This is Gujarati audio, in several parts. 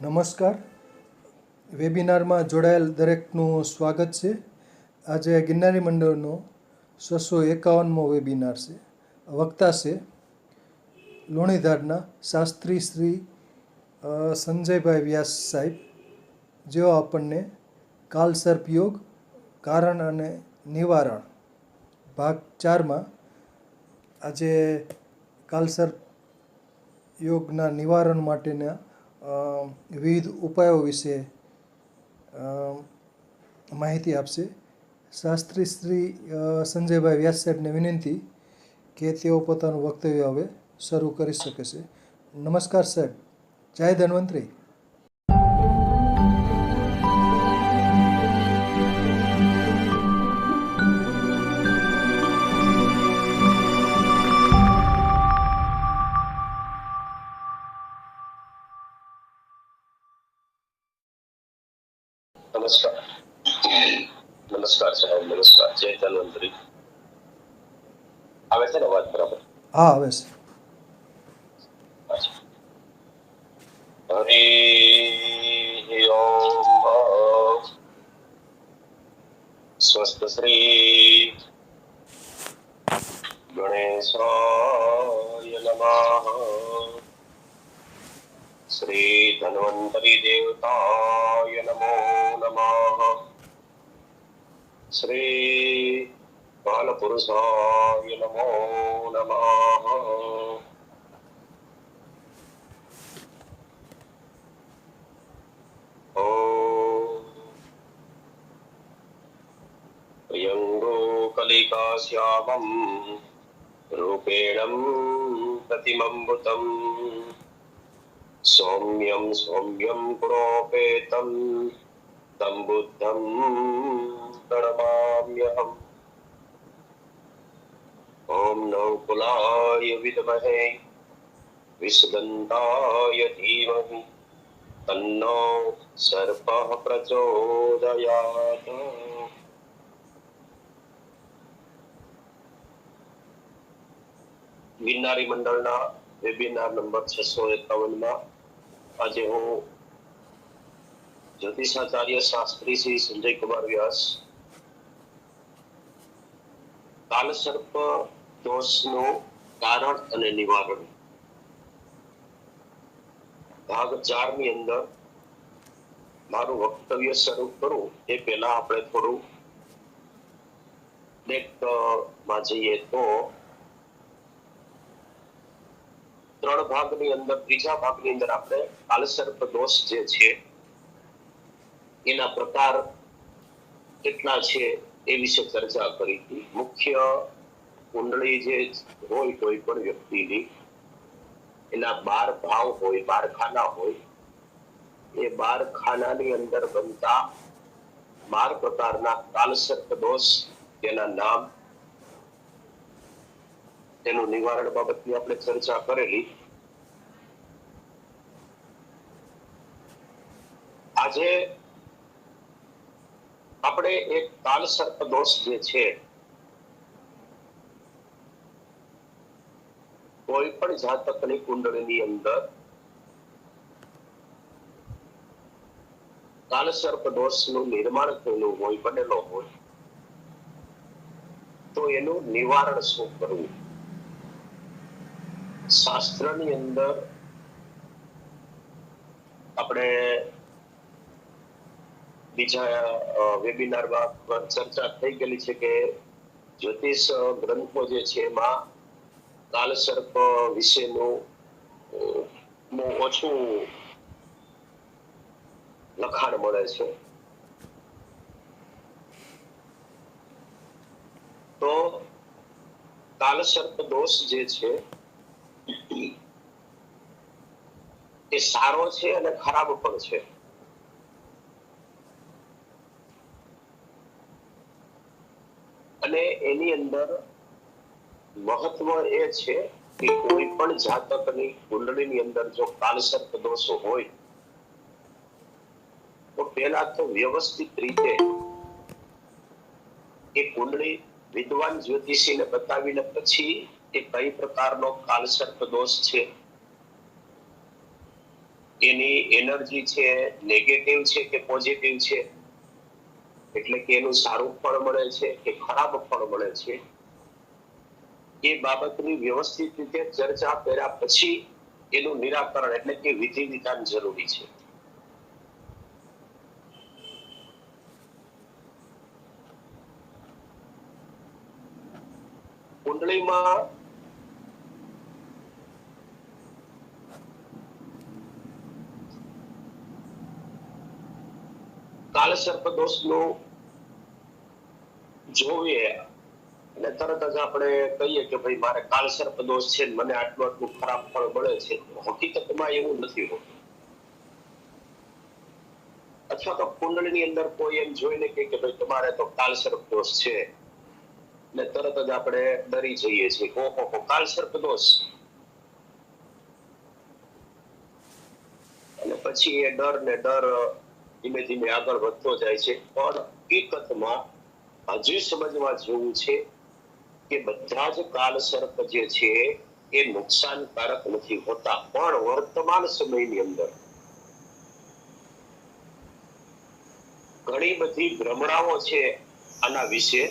નમસ્કાર. વેબિનારમાં જોડાયેલ દરેકનું સ્વાગત છે. આજે ગિરનારી મંડળનો 651મો વેબિનાર છે. વક્તા છે લુણીધારના શાસ્ત્રી શ્રી સંજયભાઈ વ્યાસ સાહેબ, જેઓ આપણને કાલસર્પ યોગ, કારણ અને નિવારણ ભાગ 4માં આજે કાલસર્પ યોગના નિવારણ માટેના વિવિધ ઉપાયો વિશે માહિતી આપશે. શાસ્ત્રી શ્રી સંજયભાઈ વ્યાસ સાહેબને વિનંતી કે તેઓ પોતાનું વક્તવ્ય હવે શરૂ કરી શકે છે. નમસ્કાર સાહેબ. જય ધન્વંતરી. નમસ્કાર સાહેબ. નમસ્કાર. જય ધન્વંતરી. આવે છે ને વાત બરાબર? હા, આવે છે. હરિ ઓમ. સ્વસ્ત શ્રી ગણેશાય નમઃ. શ્રી ધન્વંતરી દેવતાય નમો નમઃ. શ્રી બાલપુરુષાય નમો નમઃ. પ્રિયંગો કલિકાશ્યામં રૂપેણં પ્રતિમંબુતં સૌમ્યં સૌમ્યં પુરોપેતં तं बुद्धं प्रणमाम्यहम्. ॐ नवकुलाय विद्महे विषदन्ताय धीमहि तन्नो सर्पः प्रचोदयात्. ગિરનારી મંડળના વેબિનાર નંબર 651માં આજે હું જ્યોતિષાચાર્ય શાસ્ત્રી શ્રી સંજયકુમાર વ્યાસ કાલસર્પ દોષનું કારણ અને નિવારણ ભાગ 4 ની અંદર મારું વક્તવ્ય શરૂ કરું એ પહેલા આપણે થોડું માં જઈએ તો 3 ભાગની અંદર ત્રીજા ભાગની અંદર આપણે કાલસર્પ દોષ જે છે એના પ્રકાર કેટલા છે એ વિશે ચર્ચા કરી હતી. મુખ્ય કુંડળી જે હોય કોઈ પણ વ્યક્તિની, એના 12 ભાવ હોય, 12 ખાના હોય, એ 12 ખાનાની અંદર બનતા 12 પ્રકારના કાલસર્પ દોષ, તેના નામ, તેનું નિવારણ બાબતની આપણે ચર્ચા કરેલી. આજે આપણે એક કાલસર્પ દોષ જે છે, કોઈ પણ જાતકની કુંડળીની અંદર કાલસર્પ દોષનું નિર્માણ થયેલું હોય, બનેલો હોય, તો એનું નિવારણ શું કરવું? શાસ્ત્રની અંદર આપણે બીજા વેબિનારમાં ચર્ચા થઈ ગયેલી છે કે જ્યોતિષ ગ્રંથો જે છે એમાં કાલસર્પ વિશેનું બહુ ઓછું લખાણ મળે છે. તો કાલસર્પ દોષ જે છે એ સારો છે અને ખરાબ પણ છે. અને એની અંદર મહત્વ એ છે કે કોઈ પણ જાતકની કુંડળીની અંદર જો કાલસર્પ દોષ હોય તો પહેલા તો વ્યવસ્થિત રીતે એ કુંડળી વિદ્વાન જ્યોતિષીને બતાવીને પછી એ કઈ પ્રકારનો કાલસર્પ દોષ છે એની એનર્જી છે નેગેટિવ છે કે પોઝિટિવ છે, એટલે કે એનું સારું ફળ મળે છે કે ખરાબ ફળ મળે છે, એ બાબતની વ્યવસ્થિત રીતે ચર્ચા કર્યા પછી એનું નિરાકરણ એટલે કે વિધિ વિધાન જરૂરી છે. કુંડળીમાં કાળસર્પ દોષનું જોઈએ અને તરત જ આપણે કહીએ કે ભાઈ મારે કાળસર્પ દોષ છે, મને આટલું આટલું ખરાબ ફળ મળે છે, હકીકતમાં એવું નથી હોતું. અથવા તો કુંડળીની અંદર કોઈ એમ જોઈને કે ભાઈ તમારે તો કાળસર્પ દોષ છે, ને તરત જ આપણે ડરી જઈએ છીએ, ઓહો કાળસર્પ દોષ, અને પછી એ ડર ને ડર ધીમે ધીમે આગળ વધતો જાય છે. પણ હકીકતમાં હજી સમજવા જેવું છે કે બધા જ કાળસર્પ જે છે એ નુકસાનકારક નથી હોતા, પણ વર્તમાન સમયની અંદર ઘણી બધી ભ્રમણાઓ છે આના વિશે,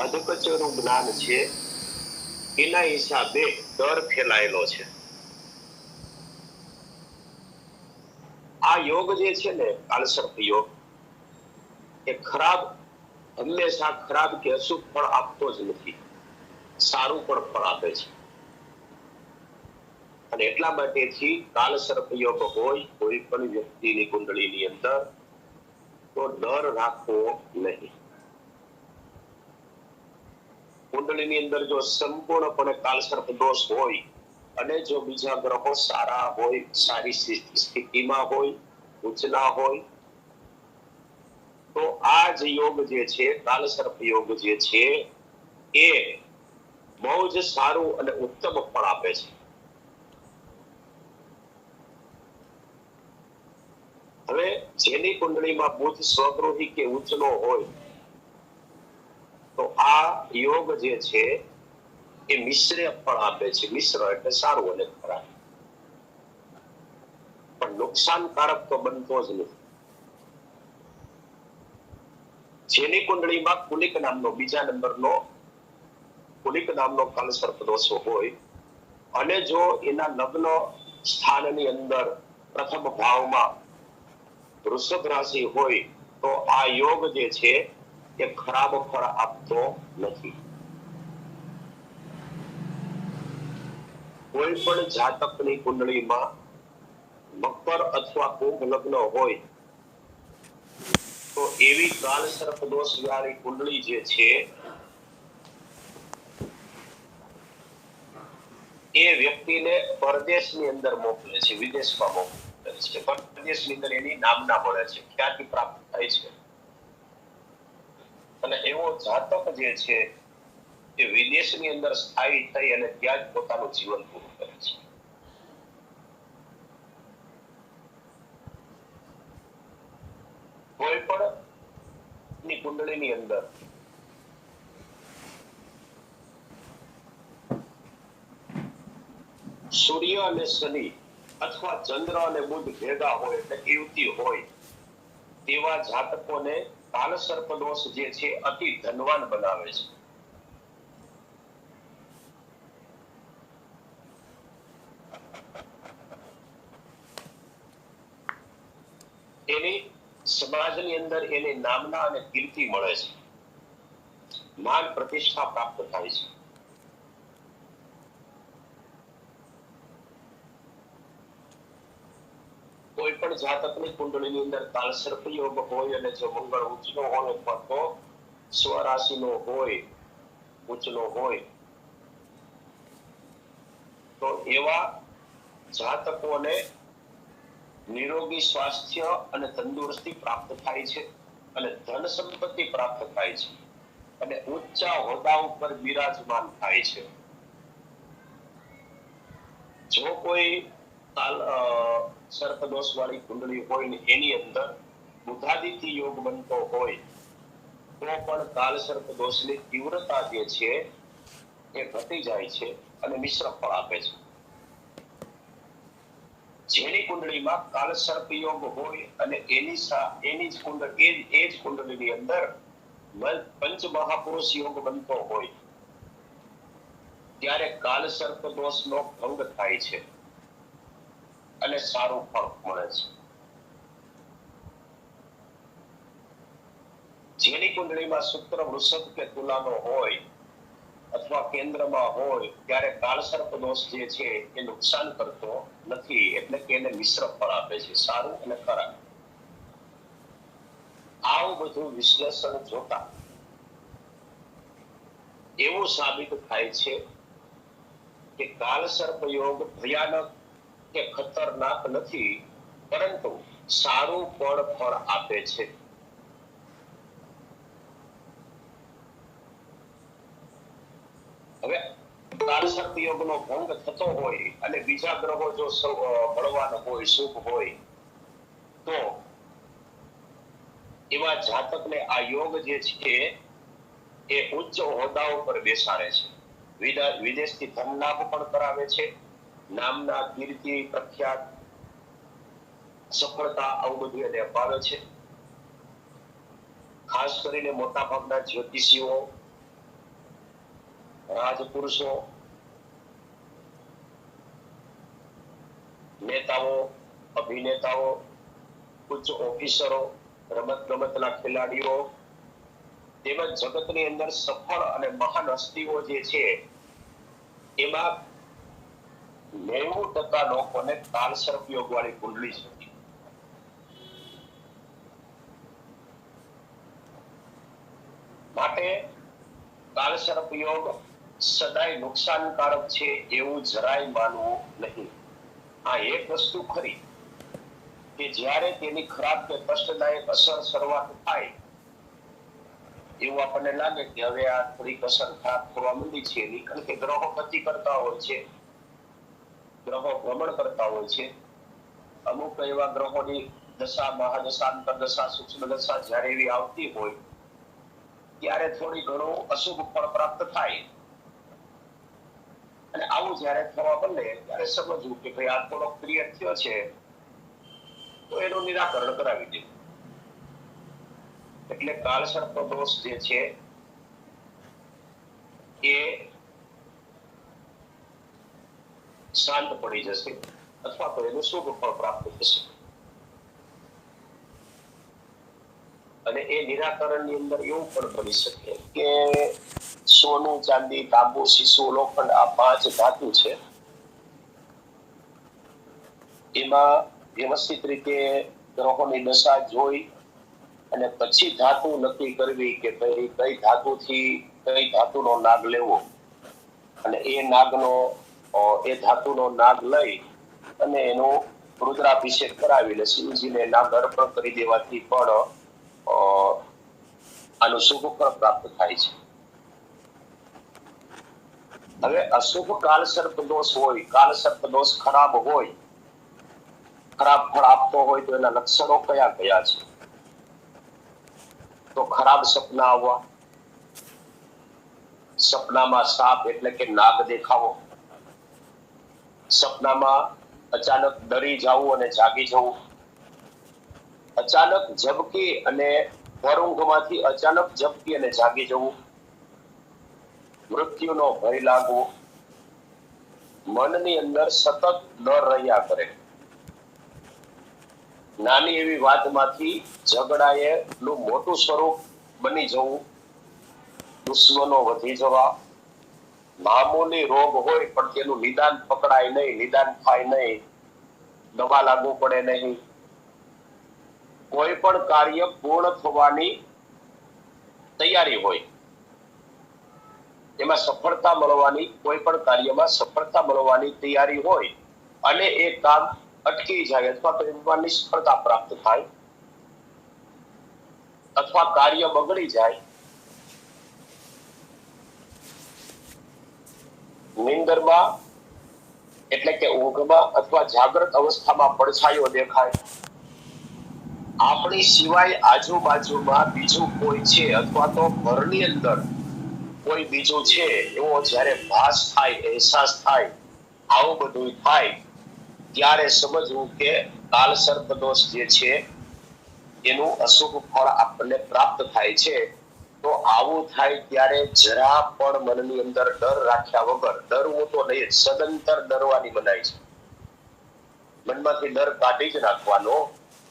અધકચરું જ્ઞાન છે, એના હિસાબે ડર ફેલાયેલો છે. આ યોગ જે છે ને કાળસર્પ યોગ, એ ખરાબ હંમેશા ખરાબ કે અશુભ ફળ આપતો જ નથી, સારું પણ ફળ આપે છે. અને એટલા માટેથી કાળસર્પ યોગ હોય કોઈ પણ વ્યક્તિની કુંડળીની અંદર તો ડર રાખવો નહીં. કુંડળીની અંદર જો સંપૂર્ણપણે કાળસર્પ દોષ હોય અને જો બીજા ગ્રહો સારા હોય, સારી સ્થિતિમાં હોય, ઉચ્ચના હોય, તો આ જ યોગ જે છે કાળસર્પ યોગ જે છે એ બહુ જ સારું અને ઉત્તમ ફળ આપે છે. હવે જેની કુંડળીમાં બુધ સ્વગૃહી કે ઉચ્ચનો હોય તો આ યોગ જે છે એ મિશ્ર ફળ આપે છે. મિશ્ર એટલે સારું અને ખરાબ, પણ નુકસાનકારક તો બનતો જ નથી. જેની કુંડળીમાં કુલિક નામનો બીજા નંબરનો કુલિક નામનો કાળસર્પ દોષ હોય અને જો એના લગ્ન સ્થાનની અંદર પ્રથમ ભાવમાં વૃષભ રાશિ હોય તો આ યોગ જે છે એ ખરાબ ફળ આપતો નથી. કોઈ પણ જાતકની કુંડળીમાં મકર અથવા કુંભ લગ્ન હોય તો એવી કાળસર્પ દોષ વાળી કુંડળી જે છે એ વ્યક્તિને પરદેશની અંદર મોકલે છે, વિદેશમાં મોકલે છે, પરદેશની અંદર એની નામના મળે છે, ખ્યાતિ પ્રાપ્ત થાય છે. અને એવો જાતક જે છે એ વિદેશની અંદર સ્થાયી થઈ અને ત્યાં જ પોતાનું જીવન પૂરું કરે છે. કોઈ પણ ની કુંડળીની અંદર સૂર્ય અને શનિ અથવા ચંદ્ર અને બુધ ભેગા હોય એટલે યુતિ હોય તેવા જાતકોને કાળસર્પ દોષ જે છે અતિ ધનવાન બનાવે છે. એની સમાજની અંદર એને નામના અને કીર્તિ મળે છે, માન પ્રતિષ્ઠા પ્રાપ્ત થાય છે. કોઈ પણ જાતકની કુંડળીની અંદર કાળસર્પ યોગ હોય અને જો મંગળ ઉચ્ચનો હોય અથવા તો સ્વરાશિનો હોય, ઉચ્ચનો હોય, તો એવા જાતકોને નિરોગી સ્વાસ્થ્ય અને તંદુરસ્તી પ્રાપ્ત થાય છે અને ધન સંપત્તિ પ્રાપ્ત થાય છે અને ઊંચા હોદ્દા ઉપર બિરાજમાન થાય છે. જો કોઈ સર્પદોષ વાળી કુંડળી હોય ને એની અંદર બુધાદિત્ય યોગ બનતો હોય તો પણ કાળસર્પ દોષની તીવ્રતા જે છે એ ઘટી જાય છે અને મિશ્ર ફળ આપે છે. જેની કુંડળીમાં કાલસર્પ યોગ હોય અને એની જ કુંડળીની અંદર પંચ મહાપુરુષ યોગ બનતો હોય ત્યારે કાલસર્પ દોષનો ભંગ થાય છે અને સારું ફળ મળે છે. જેની કુંડળીમાં શુક્ર વૃષભ કે તુલાનો હોય અથવા કેન્દ્રમાં હોય ત્યારે કાળસર્પ દોષ જે છે એ નુકસાન કરતો નથી, એટલે કે એને મિશ્ર ફળ આપે છે, સારું અને ખરાબ. આવું બધું વિશ્લેષણ જોતા એવું સાબિત થાય છે કે કાળસર્પ યોગ ભયાનક કે ખતરનાક નથી, પરંતુ સારું પણ ફળ આપે છે. હવે કાળસર્પ યોગનો ભંગ થતો હોય અને બીજા ગ્રહો જો બળવાન હોય, શુભ હોય, તો એવા જાતકને આ યોગ જે છે એ ઉચ્ચ હોદ્દાઓ પર બેસાડે છે, વિદેશથી ધન લાભ પણ કરાવે છે, નામના કીર્તિ પ્રખ્યાત સફળતા આવું બધું એને અપાવે છે. ખાસ કરીને મોટા ભાગના જ્યોતિષીઓ, રાજપુરુષો, નેતાઓ, અભિનેતાઓ, ઉચ્ચ ઓફિસરો, રમતગમતના ખેલાડીઓ તેમજ જગતની અંદર સફળ અને મહાન હસ્તીઓ જે છે એમાં 90% લોકોને કાળસર્પ યોગ વાળી કુંડળી છે. માટે કાળસર્પ યોગ સદાય નુકસાનકારક છે એવું જરાય માનવું નહીં. આ એક વસ્તુ ખરી કે જ્યારે તેની ખરાબ કે કષ્ટદાયક અસર શરૂઆત થાય એવું આપણને લાગે કે હવે આ થોડીક અસર ખરાબ થવા માંડી છે, કારણ કે ગ્રહો ગતિ કરતા હોય છે, ગ્રહો ભ્રમણ કરતા હોય છે. અમુક એવા ગ્રહોની દશા, મહાદશા, અંતરદશા, સૂક્ષ્મ દશા જ્યારે એવી આવતી હોય ત્યારે થોડી ઘણું અશુભ ફળ પ્રાપ્ત થાય. અને આવું જ્યારે થવા બને ત્યારે સમજવું કે ભાઈ આ થોડો ક્રિએટ થયો છે તો એનું નિરાકરણ કરાવી દેવું. એટલે કાળસર્પ દોષ જે છે એ શાંત પડી જશે અથવા તો એનું શુભ ફળ પ્રાપ્ત થશે. અને એ નિરાકરણની અંદર એવું પણ બની શકે કે સોનું, ચાંદી, તાંબુ, શીશુ, લોખંડ આ 5 ધાતુ છે, એમાં વ્યવસ્થિત રીતે ગ્રહોની દશા જોઈ અને પછી ધાતુ નક્કી કરવી કે ભાઈ કઈ ધાતુથી કઈ ધાતુનો નાગ લેવો, અને એ ધાતુનો નાગ લઈ અને એનો રુદ્રાભિષેક કરાવીને શિવજીને નાગ અર્પણ કરી દેવાથી પણ આનું શુભ ફળ પ્રાપ્ત થાય છે. હવે અશુભ કાળસર્પ દોષ હોય, કાળસર્પ દોષ ખરાબ હોય, ખરાબ ફળ આપતો હોય તો એના લક્ષણો કયા કયા છે? તો ખરાબ સપના આવવા, સપનામાં સાપ એટલે કે નાગ દેખાવો, સપનામાં અચાનક ડરી જવું અને જાગી જવું, અચાનક ઝબકી અને ભર ઊંઘમાંથી અચાનક ઝબકી અને જાગી જવું, મૃત્યુનો ભય લાગવો, મનની અંદર સતત ડર રહ્યા કરે, નાની એવી વાતમાંથી ઝઘડાએ નું મોટું સ્વરૂપ બની જવું, દુશ્મનો વધી જવા, મામૂલી રોગ હોય પણ તેનું નિદાન પકડાય નહીં, નિદાન થાય નહીં, દવા લાગુ પડે નહીં, કોઈ પણ કાર્ય પૂર્ણ થવાની તૈયારી હોય, એમાં સફળતા મળવાની, કોઈ પણ કાર્યમાં સફળતા મળવાની તૈયારી હોય અને એ કામ અટકી જાય અથવા તો એમાં નિષ્ફળતા પ્રાપ્ત થાય અથવા કાર્ય બગડી જાય, નિંદરમાં એટલે કે ઊંઘમાં અથવા જાગ્રત અવસ્થામાં પડછાયો દેખાય, આપણી સિવાય આજુબાજુમાં બીજું કોઈ છે અથવા તો ઘરની અંદર કોઈ બીજું છે એવો જ્યારે ભાસ થાય, અહેસાસ થાય, આવું બધું થાય ત્યારે સમજવું કે કાલ સર્પ દોષ જે છે એનું અશુભ ફળ આપણને પ્રાપ્ત થાય છે. તો આવું થાય ત્યારે જરા પણ મનની અંદર ડર રાખ્યા વગર, ડરવું તો નહીં, સદંતર ડરવાની મનાઈ છે. મનમાંથી ડર કાઢી જ નાખવાનો.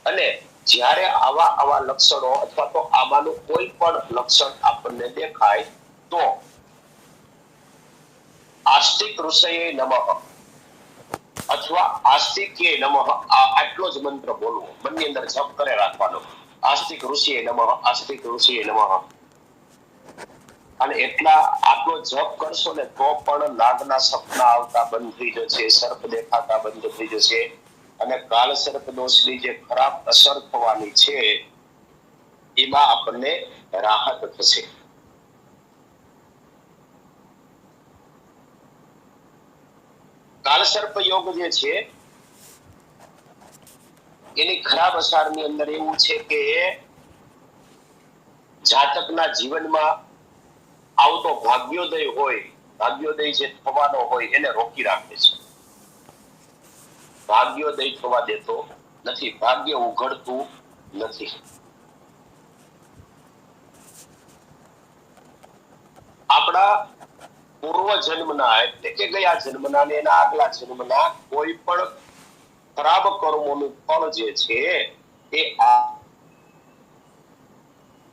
અને જ્યારે આવા લક્ષણો અથવા તો આમાંનું કોઈ પણ લક્ષણ આપણને દેખાય તો આસ્તિક ઋષયે નમઃ અથવા આસ્તિકે નમઃ, આટલો જ મંત્ર બોલવો, મનની અંદર જપ કરે રાખવાનો. આસ્તિક ઋષિએ નમઃ, આસ્તિક ઋષિએ નમઃ. અને આટલો જપ કરશો ને તો પણ નાગના સપના આવતા બંધ થઈ જશે, સર્પ દેખાતા બંધ થઈ જશે. અને કાલ સર્પ દોષની જે ખરાબ અસર થવાની છે એમાં આપણને રાહત થશે. કાલસર્પ યોગ જે છે એની ખરાબ અસરની અંદર એવું છે કે જાતકના જીવનમાં આવતો ભાગ્યોદય હોય, ભાગ્યોદય જે થવાનો હોય એને રોકી રાખે છે. ભાગ્યોદય થવા દેતો નથી, ભાગ્ય ઉઘડતું નથી. આપણા પૂર્વ જન્મના એટલે કે ગયા જન્મના ને એના આગલા જન્મના કોઈ પણ ખરાબ કર્મોનું ફળ જે છે એ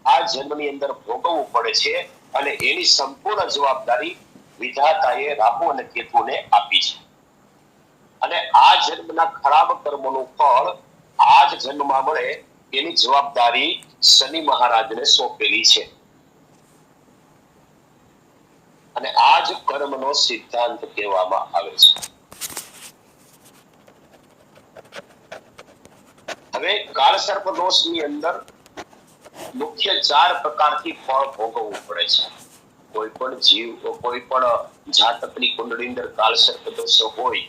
આ જન્મની અંદર ભોગવવું પડે છે. અને એની સંપૂર્ણ જવાબદારી વિધાતાએ રાહુ અને કેતુને આપી છે. અને આ જન્મના ખરાબ કર્મોનું ફળ આ જ જન્મમાં મળે એની જવાબદારી શનિ મહારાજને સોંપેલી છે. અને આ જ કર્મનો સિદ્ધાંત કહેવામાં આવે છે. હવે કાળસર્પ દોષની અંદર મુખ્ય 4 પ્રકારથી ફળ ભોગવવું પડે છે. કોઈ પણ જીવ, કોઈ પણ જાતકની કુંડળી અંદર કાળસર્પ દોષ હોય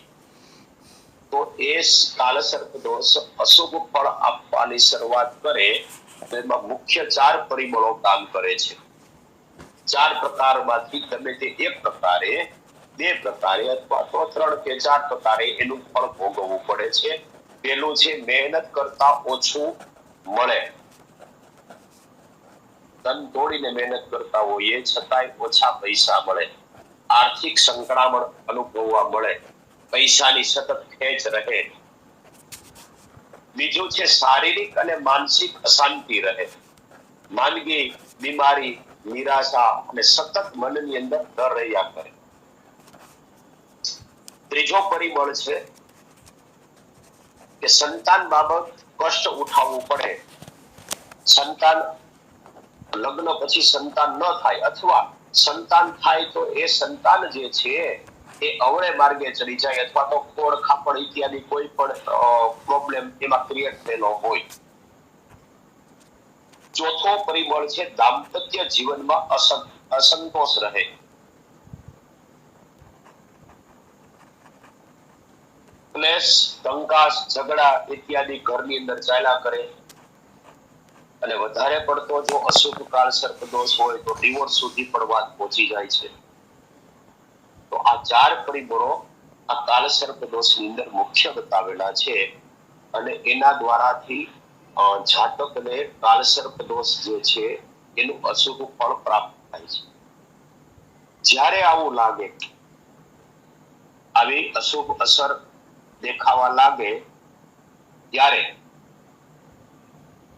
તો એ કાળસર્પ દોષ અશુભ ફળ આપવાની શરૂઆત કરે તો એમાં મુખ્ય 4 પરિબળો કામ કરે છે. 4 પ્રકારમાંથી ગમે તે એક પ્રકારે, 2 પ્રકારે અથવા તો 3 કે 4 પ્રકારે એનું ફળ ભોગવવું પડે છે. પેલું છે મહેનત કરતા ઓછું મળે. ધન તોડીને મહેનત કરતા હોઈએ છતાંય ઓછા પૈસા મળે. આર્થિક સંકળામણ અનુભવવા મળે. પૈસાની સતત ખેંચ રહે. બીજું છે શારીરિક અને માનસિક અશાંતિ રહે. માંદગી, બીમારી, નિરાશા અને સતત મનની અંદર ડર રહ્યા કરે. ત્રીજો પરિબળ છે કે સંતાન બાબત કષ્ટ ઉઠાવવું પડે. સંતાન લગ્ન પછી સંતાન ન થાય અથવા સંતાન થાય તો એ સંતાન જે છે એ અવળે માર્ગે ચડી જાય અથવા તો ખોડ ખાપડ ઇત્યાદિ કોઈ પણ પ્રોબ્લેમ એમાં ક્રિએટ થયેલો હોય. ચોથો પરિબળ છે દાંપત્ય જીવનમાં અસંતોષ રહે. ક્લેશ, કંકાસ, ઝઘડા ઇત્યાદિ ઘરની અંદર ચાલ્યા કરે. અને વધારે પડતો જો અશુભ કાળસર્પ દોષ હોય તો ડિવોર્સ સુધી પણ વાત પહોંચી જાય છે. તો આ 4 પરિબળો આ કાળસર્પ દોષની અંદર મુખ્ય બતાવેલા છે. અને એના દ્વારાથી જાતકને કાળસર્પ દોષ જે છે એનું અશુભ ફળ પ્રાપ્ત થાય છે. જ્યારે આવું લાગે, આવી અશુભ અસર દેખાવા લાગે ત્યારે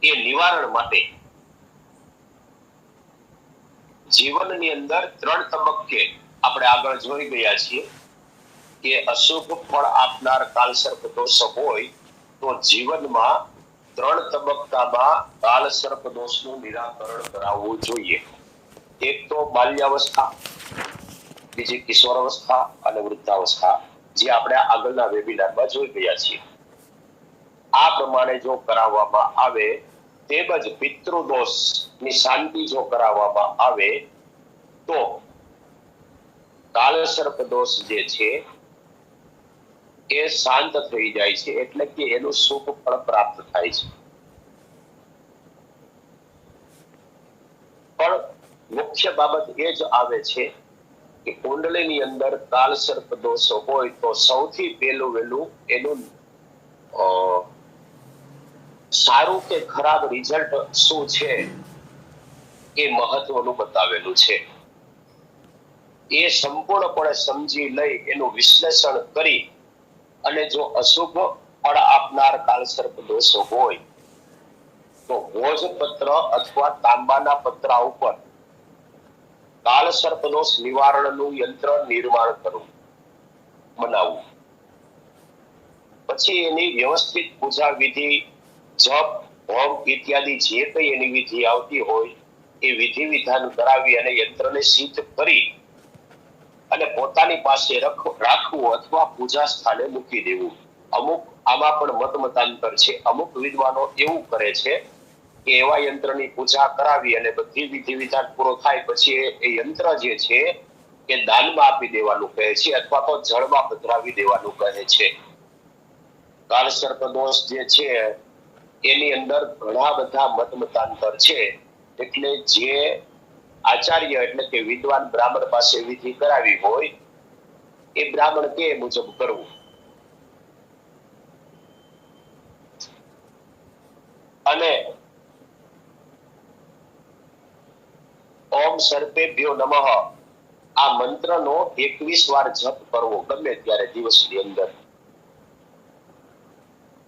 એ નિવારણ માટે જીવનની અંદર 3 તબક્કે આપણે આગળ જોઈ ગયા છીએ કે અશુભ ફળ આપનાર કાળસર્પ દોષ હોય તો જીવનમાં 3 તબક્કામાં કાળસર્પ દોષનું નિરાકરણ કરાવવું જોઈએ. એક તો બાલ્યાવસ્થા, બીજી કિશોરાવસ્થા અને વૃદ્ધાવસ્થા, જે આપણે આગળના વેબિનારમાં જોઈ ગયા છીએ. આ પ્રમાણે જો કરાવવામાં આવે તેમજ પિતૃદોષની શાંતિ જો કરાવવામાં આવે તો કાળસર્પ દોષ જે છે એ શાંત થઈ જાય છે. એટલે કે એનું શુભ ફળ પ્રાપ્ત થાય છે. પણ મુખ્ય બાબત એ જ આવે છે કે કુંડળીની અંદર કાળસર્પ દોષ હોય તો સૌથી પહેલું એનું અ, સારું કે ખરાબ રિઝલ્ટ શું છે એ મહત્વનું બતાવેલું છે. એ સંપૂર્ણપણે સમજી લઈ એનું વિશ્લેષણ કરી અને જો અશુભ ફળ આપનાર કાળસર્પ દોષો હોય તો ભોજપત્ર અથવા તાંબાના પતરા ઉપર કાળસર્પ દોષ નિવારણનું યંત્ર નિર્માણ કરવું, બનાવવું. પછી એની વ્યવસ્થિત પૂજા વિધિ, જપ, હોમ ઇત્યાદિ જે કઈ એની વિધિ આવતી હોય એ વિધિ વિધાન કરાવી અને યંત્રને સિદ્ધ કરી અને પોતાની પાસે રાખવું અથવા પૂજા સ્થાને મૂકી દેવું. અમુક આમાં પણ મતાંતર છે. અમુક વિદ્વાનો એવું કરે છે કે એવા યંત્રની પૂજા કરાવી અને બધી વિધિ વિધાન પૂરો થાય પછી એ યંત્ર જે છે એ દાનમાં આપી દેવાનું કહે છે અથવા તો જળમાં પધરાવી દેવાનું કહે છે. કાળસર્પ દોષ જે છે એની અંદર ઘણા બધા મતાંતર છે. એટલે જે આચાર્ય એટલે કે વિદ્વાન બ્રાહ્મણ પાસે વિધિ કરાવી હોય એ બ્રાહ્મણ કે મુજબ કરવું. અને ઓમ સર્પેભ્યો નમઃ આ મંત્રનો 21 વાર જપ કરવો ગમે ત્યારે દિવસની અંદર.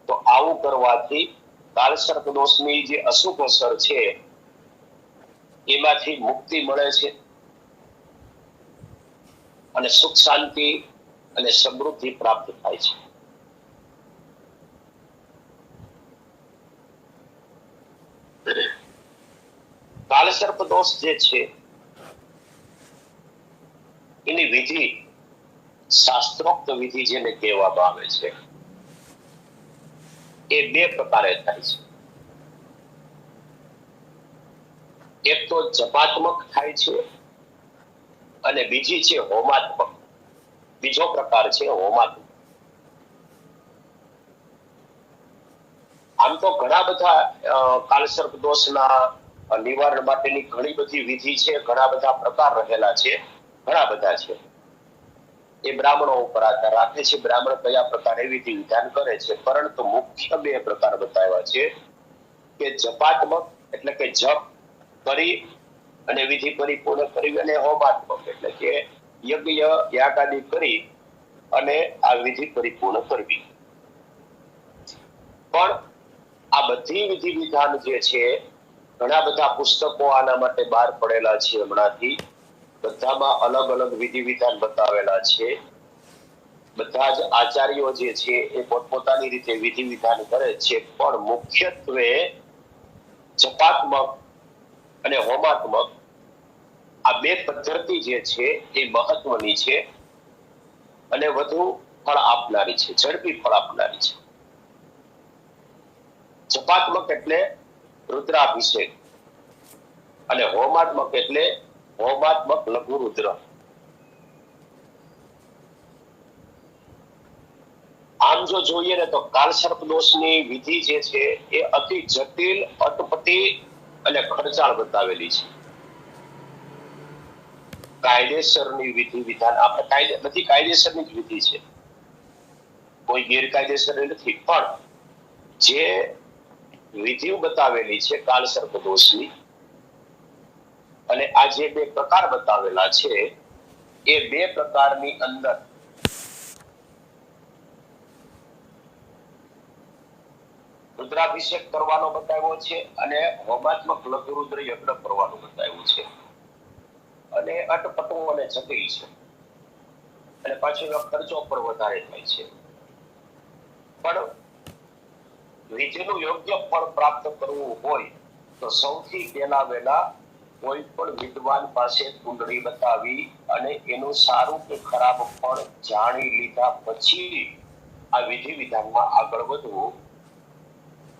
તો આવું કરવાથી કાળસર્પ દોષની જે અશુભ અસર છે એમાંથી મુક્તિ મળે છે અને સુખ શાંતિ અને સમૃદ્ધિ પ્રાપ્ત થાય છે. કાળસર્પ દોષ જે છે એની વિધિ શાસ્ત્રોક્ત વિધિ જેને કહેવામાં આવે છે એ બે પ્રકારે થાય છે. એક તો જપાત્મક થાય છે અને બીજી છે હોમાત્મક. બીજો પ્રકાર છે હોમાત્મક. આમ તો ઘણા બધા કાળસર્પ દોષના નિવારણ માટેની ઘણી બધી વિધિ છે, ઘણા બધા પ્રકાર રહેલા છે, ઘણા બધા છે. એ બ્રાહ્મણો ઉપર આધાર રાખે છે, બ્રાહ્મણ કયા પ્રકારે વિધિ વિધાન કરે છે. પરંતુ મુખ્ય બે પ્રકાર બતાવ્યા છે કે જપાત્મક એટલે કે જપ કરી અને વિધિ પરિપૂર્ણ કરી અને હોમાત્મક એટલે કે યજ્ઞ યાગાદિ કરી અને આ વિધિ પરિપૂર્ણ કરવી. પણ આ બધી વિધિ વિધાન જે છે ઘણા બધા પુસ્તકો આના માટે બહાર પડેલા છે હમણાંથી. બધામાં અલગ અલગ વિધિ વિધાન બતાવેલા છે. બધા જ આચાર્યો જે છે એ પોતપોતાની રીતે વિધિ વિધાન કરે છે. પણ મુખ્યત્વે જપાત્મક અને હોમાત્મક આ બે પદ્ધતિ જે છે એ મહત્વની છે અને વધુ ફળ આપનારી છે, ઝડપી ફળ આપનારી છે. જપાત્મક એટલે રુદ્રાભિષેક અને હોમાત્મક એટલે હોમાત્મક લઘુ રુદ્ર. આમ જો જોઈએ ને તો કાળસર્પ દોષની વિધિ જે છે એ અતિ જટિલ, અટપટી અને ખર્ચાળ બતાવેલી છે. કાયદેસરની વિધિ વિધાન આપણે બધી કાયદેસરની જ વિધિ છે, કોઈ ગેરકાયદેસર નથી. પણ જે વિધિ બતાવેલી છે કાળસર્પ દોષની અને આ જે બે પ્રકાર બતાવેલા છે એ બે પ્રકારની અંદર રુદ્રાભિષેક કરવાનો બતાવ્યો છે અને હોમાત્મક લઘુરુદ્ર યજ્ઞ કરવાનું બતાવ્યું છે. અને અટપટું અને જટિલ છે અને પાછો ખર્ચો પણ વધારે થાય છે. પણ વિધિનું યોગ્ય ફળ પ્રાપ્ત કરવું હોય તો સૌથી પહેલા કોઈ પણ વિદ્વાન પાસે કુંડળી બતાવી અને એનું સારું કે ખરાબ ફળ જાણી લીધા પછી આ વિધિ વિધાનમાં આગળ વધવું.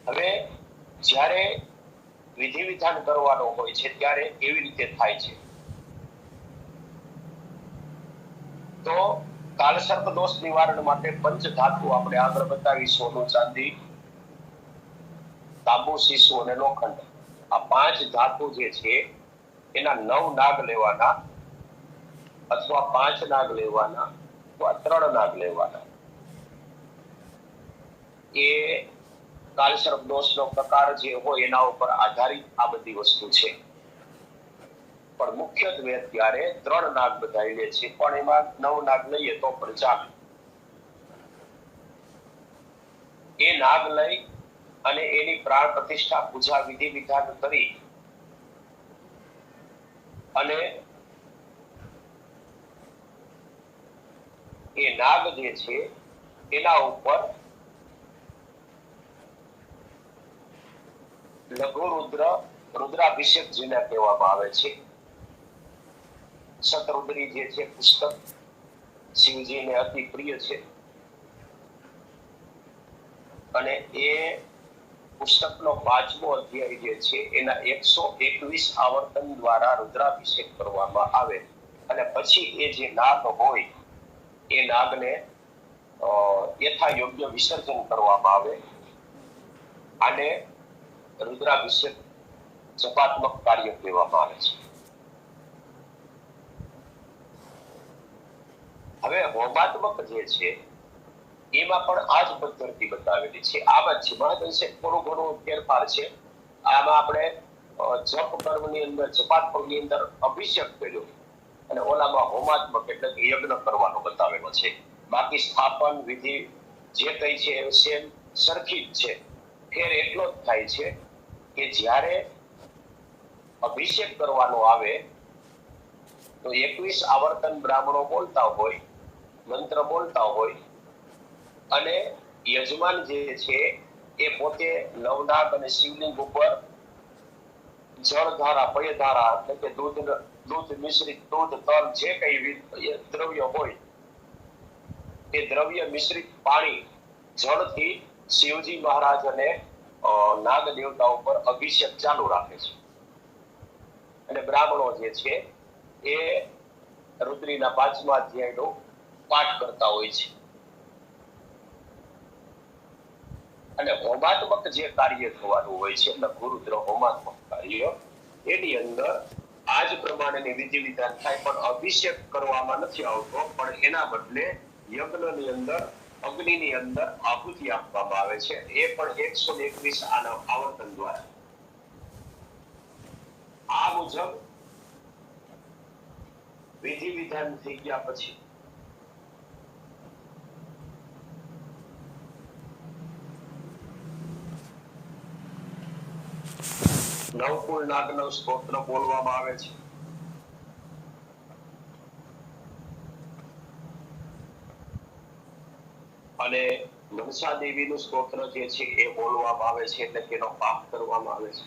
હવે જ્યારે વિધિ વિધાન કરવાનો હોય છે ત્યારે કેવી રીતે થાય છે? તો કાળસર્પ દોષ નિવારણ માટે પંચ ધાતુ આપણે આગળ બતાવી, સોનું, ચાંદી, તાંબુ, શીશુ અને લોખંડ. આ પાંચ ધાતુ જે છે એના 9 નાગ લેવાના અથવા 5 નાગ લેવાના અથવા 3 નાગ લેવાના. એ કાળસર્પ દોષનો પ્રકાર જે હોય એના ઉપર આધારિત આ બધી વસ્તુ છે. પણ મુખ્યત્વે અત્યારે 3 નાગ બધાઈ લે છે, પણ એમાં 9 નાગ લઈએ તો પણ ચાલે. એ નાગ લઈ અને એની પ્રાણ પ્રતિષ્ઠા, પૂજા, વિધિ વિધાન કરી અને એ નાગ જે છે એના ઉપર લઘુ રુદ્રાભિષેક જેને કહેવામાં આવે છે, શતરુદ્રી જે છે પુસ્તક શિવજીને અતિ પ્રિય છે, અને એ પુસ્તકનો 5મો અધ્યાય જે છે એના 121 આવર્તન દ્વારા રુદ્રાભિષેક કરવામાં આવે અને પછી એ જે નાગ હોય એ નાગને યથા યોગ્ય વિસર્જન કરવામાં આવે. આને રુદ્રાભિષેક જપાત્મક કાર્ય કહેવામાં આવે છે. હવે હોમાત્મક જે છે એમાં પણ આ જ પદ્ધતિ બતાવેલી છે. આમાં જ મહદઅંશે થોડું ઘણું ફેરફાર છે. આમાં આપણે જપ કર્મની અંદર, જપાત્મકની અંદર અભિષેક કર્યો અને ઓલામાં હોમાત્મક એટલે કે યજ્ઞ કરવાનો બતાવેલો છે. બાકી સ્થાપન વિધિ જે કઈ છે સેમ સરખી જ છે. ફેર એટલો જ થાય છે કે જ્યારે અભિષેક કરવાનો આવે તો 21 આવર્તન બ્રાહ્મણો બોલતા હોય, મંત્ર બોલતા હોય અને યજમાન જે છે એ પોતે નવનાગ અને શિવલિંગ ઉપર જળધારા, પયધારા એટલે કે દૂધ મિશ્રિત, દૂધ, તલ જે કઈ દ્રવ્ય હોય એ દ્રવ્ય મિશ્રિત પાણી જળથી શિવજી મહારાજ અને નાગ દેવતા ઉપર અભિષેક ચાલુ રાખે છે. અને બ્રાહ્મણો જે છે એ રુદ્રીના 5મા અધ્યાયનો પાઠ કરતા હોય છે. અને હોમાત્મક જે કાર્ય થવાનું હોય છે, લઘુ રુદ્ર હોમાત્મક કાર્ય, એની અંદર આજ પ્રમાણેની વિધિ વિધાન થાય, પણ અભિષેક કરવામાં નથી આવતો, પણ એના બદલે યજ્ઞની અંદર, અગ્નિની અંદર આહુતિ આપવામાં આવે છે. એ પણ 121 આવર્તન દ્વારા. આ મુજબ વિધિ વિધાન થઈ ગયા પછી નવકુળ નાગનો સ્તોત્ર બોલવામાં આવે છે. અને મનસા દેવીનું સ્તોત્ર જે છે એ બોલવામાં આવે છે, એટલે તેનો પાઠ કરવામાં આવે છે.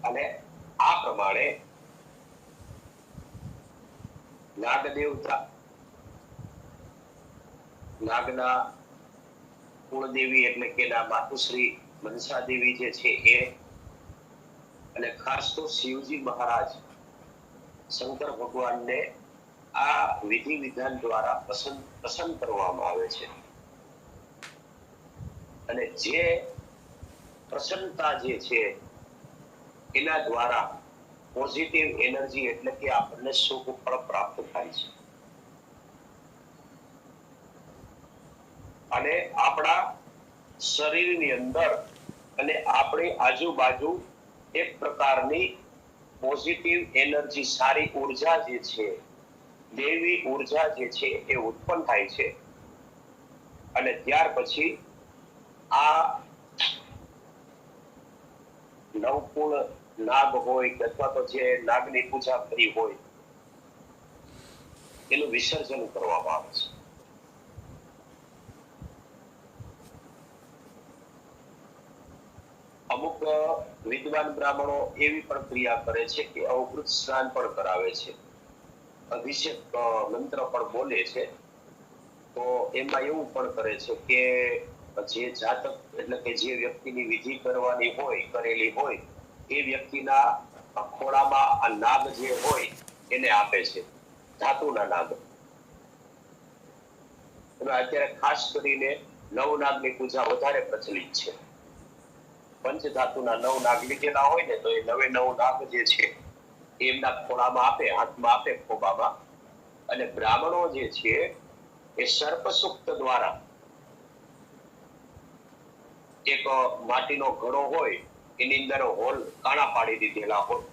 અને આ પ્રમાણે નાગ દેવતા, નાગના કુળદેવી એટલે કે માતુશ્રી મનસા દેવી જે છે એ, અને ખાસ તો શિવજી મહારાજ શંકર ભગવાનને આ વિધિ વિધાન દ્વારા પ્રસન્ન કરવામાં આવે છે. અને જે પ્રસન્નતા જે છે એના દ્વારા પોઝિટિવ એનર્જી એટલે કે આપણને સુખ ફળ પ્રાપ્ત થાય છે. અને આપણા શરીરની અંદર અને આપણી આજુબાજુ એક પ્રકારની પોઝિટિવ એનર્જી, સારી ઉર્જા જે છે, દેવી ઉર્જા જે છે એ ઉત્પન્ન થાય છે. અને ત્યાર પછી આ નવકુળ નાગ હોય અથવા તો જે નાગની પૂજા કરી હોય એનું વિસર્જન કરવામાં આવે છે. અમુક વિદ્વાન બ્રાહ્મણો એવી પણ ક્રિયા કરે છે કે અવકૃત સ્નાન પણ કરાવે છે, અભિષેક મંત્ર પણ બોલે છે. તો એમાં એવું પણ કરે છે કે જે જાતક એટલે કે જે વ્યક્તિની વિધિ કરવાની હોય, કરેલી હોય, એ વ્યક્તિના ખોળામાં આ નાગ જે હોય એને આપે છે, ધાતુના નાગ. અત્યારે ખાસ કરીને નવનાગની પૂજા વધારે પ્રચલિત છે. પંચધાતુના 9 નાગ લીધેલા હોય ને તો એ 9 નાગ જે છે એમના ખોળામાં આપે, હાથમાં આપે, ખોબામાં. અને બ્રાહ્મણો જે છે એ સર્પસુક્ત દ્વારા એક માટીનો ઘડો હોય, એની અંદર હોલ કાણા પાડી દીધેલા હોય,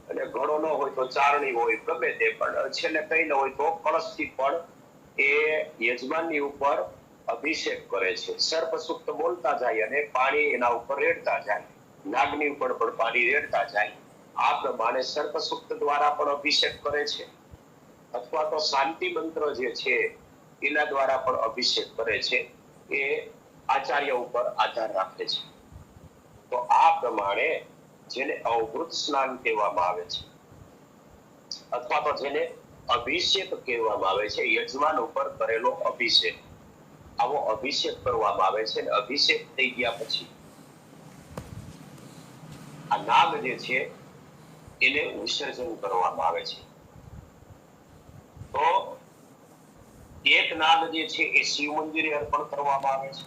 અને ઘડો ન હોય તો ચારણી હોય, ગમે તે, પણ છેલ્લે કઈ ન હોય તો કળશથી પણ એ યજમાનની ઉપર અભિષેક કરે છે. સર્પસુક્ત બોલતા જાય અને પાણી એના ઉપર રેડતા જાય, નાગની ઉપર પણ પાણી રેડતા જાય. આ પ્રમાણે સર્પસુક્ત દ્વારા પણ અભિષેક કરે છે, અથવા તો શાંતિ મંત્ર જે છે એના દ્વારા પણ અભિષેક કરે છે. એ આચાર્ય ઉપર આધાર રાખે છે. તો આ પ્રમાણે જેને અવભૃત સ્નાન કહેવામાં આવે છે, અથવા તો જેને અભિષેક કહેવામાં આવે છે, યજમાન ઉપર કરેલો અભિષેક, આવો અભિષેક કરવામાં આવે છે. અને અભિષેક થઈ ગયા પછી આ નાગ જે છે એને વિસર્જન કરવામાં આવે છે. તો એક નાગ જે છે એ શિવ મંદિરે અર્પણ કરવામાં આવે છે.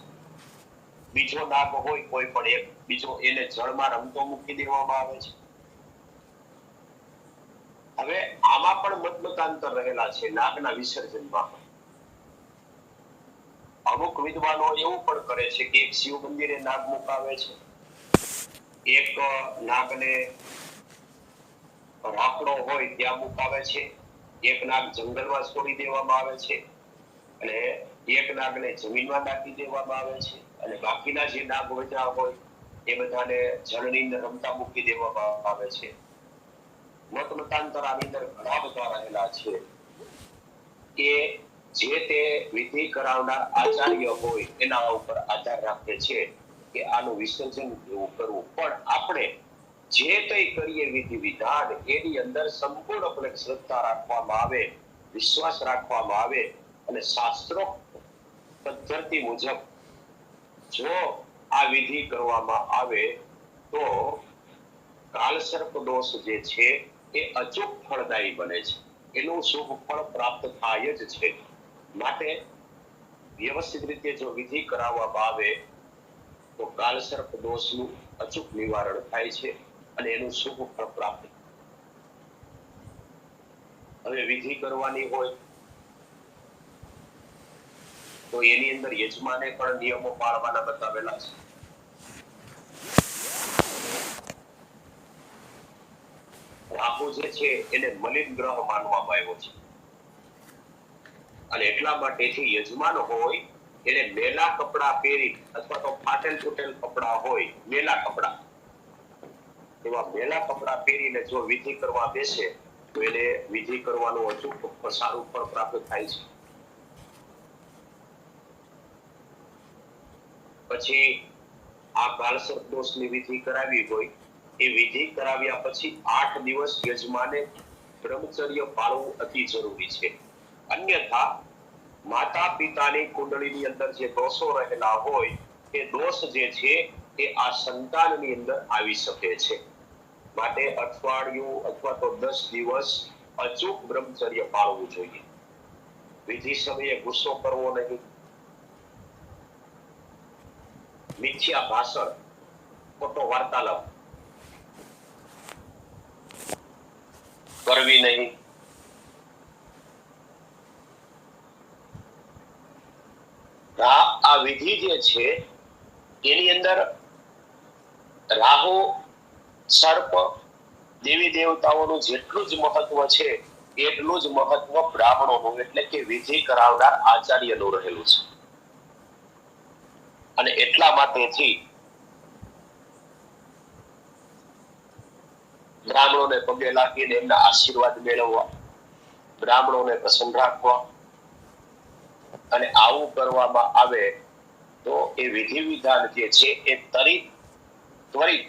બીજો નાગ હોય કોઈ પણ એક બીજો, એને જળમાં રમતો મૂકી દેવામાં આવે છે. હવે આમાં પણ મતમતાંતર રહેલા છે નાગના વિસર્જનમાં. અમુક વિદ્વાનો એવું પણ કરે છે કે એક શિવ મંદિરે નાગ મુકાવે છે, એક નાગને રાપડો હોય ત્યાં મુકાવે છે, એક નાગ જંગલમાં છોડી દેવામાં આવે છે, અને એક નાગને જમીનમાં નાખી દેવામાં આવે છે, અને બાકીના જે નાગ વધ્યા હોય એ બધાને જળની અંદર રમતા મૂકી દેવામાં આવે છે. મતમતાંતર આની અંદર ઘણા બધા રહેલા છે કે જે તે વિધિ કરાવનાર આચાર્ય હોય એના ઉપર આધાર રાખે છે કે આનું વિસર્જન કેવું કરવું. પણ આપણે જે કંઈ કરીએ વિધિ વિધાન, એની અંદર સંપૂર્ણપણે શ્રદ્ધા રાખવામાં આવે, વિશ્વાસ રાખવામાં આવે, અને શાસ્ત્રોક્ત પદ્ધતિ મુજબ જો આ વિધિ કરવામાં આવે તો કાલસર્પ દોષ જે છે એ અચૂક ફળદાયી બને છે, એનું શુભ ફળ પ્રાપ્ત થાય જ છે. માટે વ્યવસ્થિત રીતે જો વિધિ કરાવવામાં આવે તો કાલસર્પ દોષનું અચૂક નિવારણ થાય છે અને એનું શુભ ફળ પ્રાપ્ત. હવે વિધિ કરવાની હોય તો એની અંદર યજમાને પણ નિયમો પાળવાના બતાવેલા છે. રાહુ જે છે એને મલિન ગ્રહ માનવામાં આવ્યો છે, અને એટલા માટેથી યજમાન હોય એને મેલા કપડા પહેરી, અથવા તો ફાટેલ તૂટેલ કપડા હોય, મેલા કપડા, એવા મેલા કપડા પહેરીને જો વિધિ કરવા બેસે તો એને વિધિ કરવાનું અચૂક સારું ફળ પ્રાપ્ત થાય છે. પછી આ કાલસર્પ દોષની વિધિ કરાવી હોય, એ વિધિ કરાવ્યા પછી 8 દિવસ યજમાને બ્રહ્મચર્ય પાળવું અતિ જરૂરી છે. અન્યથા માતા પિતાની કુંડળીની અંદર જે દોષો રહેલા હોય એ દોષ જે છે એ આ સંતાનની અંદર આવી શકે છે. માટે અઠવાડિયું અથવા તો 10 દિવસ અચૂક બ્રહ્મચર્ય પાળવું જોઈએ. વિધિ સમયે ગુસ્સો કરવો નહીં, મિથ્યા ભાષણ, ખોટો વાર્તાલાપ કરવી નહીં. આ વિધિ જે છે એની અંદર રાહુ, સર્પ, દેવી દેવતાઓનું જેટલું જ મહત્વ છે એટલું જ મહત્વ બ્રાહ્મણોનું, એટલે કે વિધિ કરાવનાર આચાર્યનું રહેલું છે. અને એટલા માટેથી બ્રાહ્મણોને પગે લાગીને એમના આશીર્વાદ મેળવવા, બ્રાહ્મણોને પ્રસન્ન રાખવા, અને આવું કરવામાં આવે તો એ વિધિ વિધાન જે છે એ ત્વરિત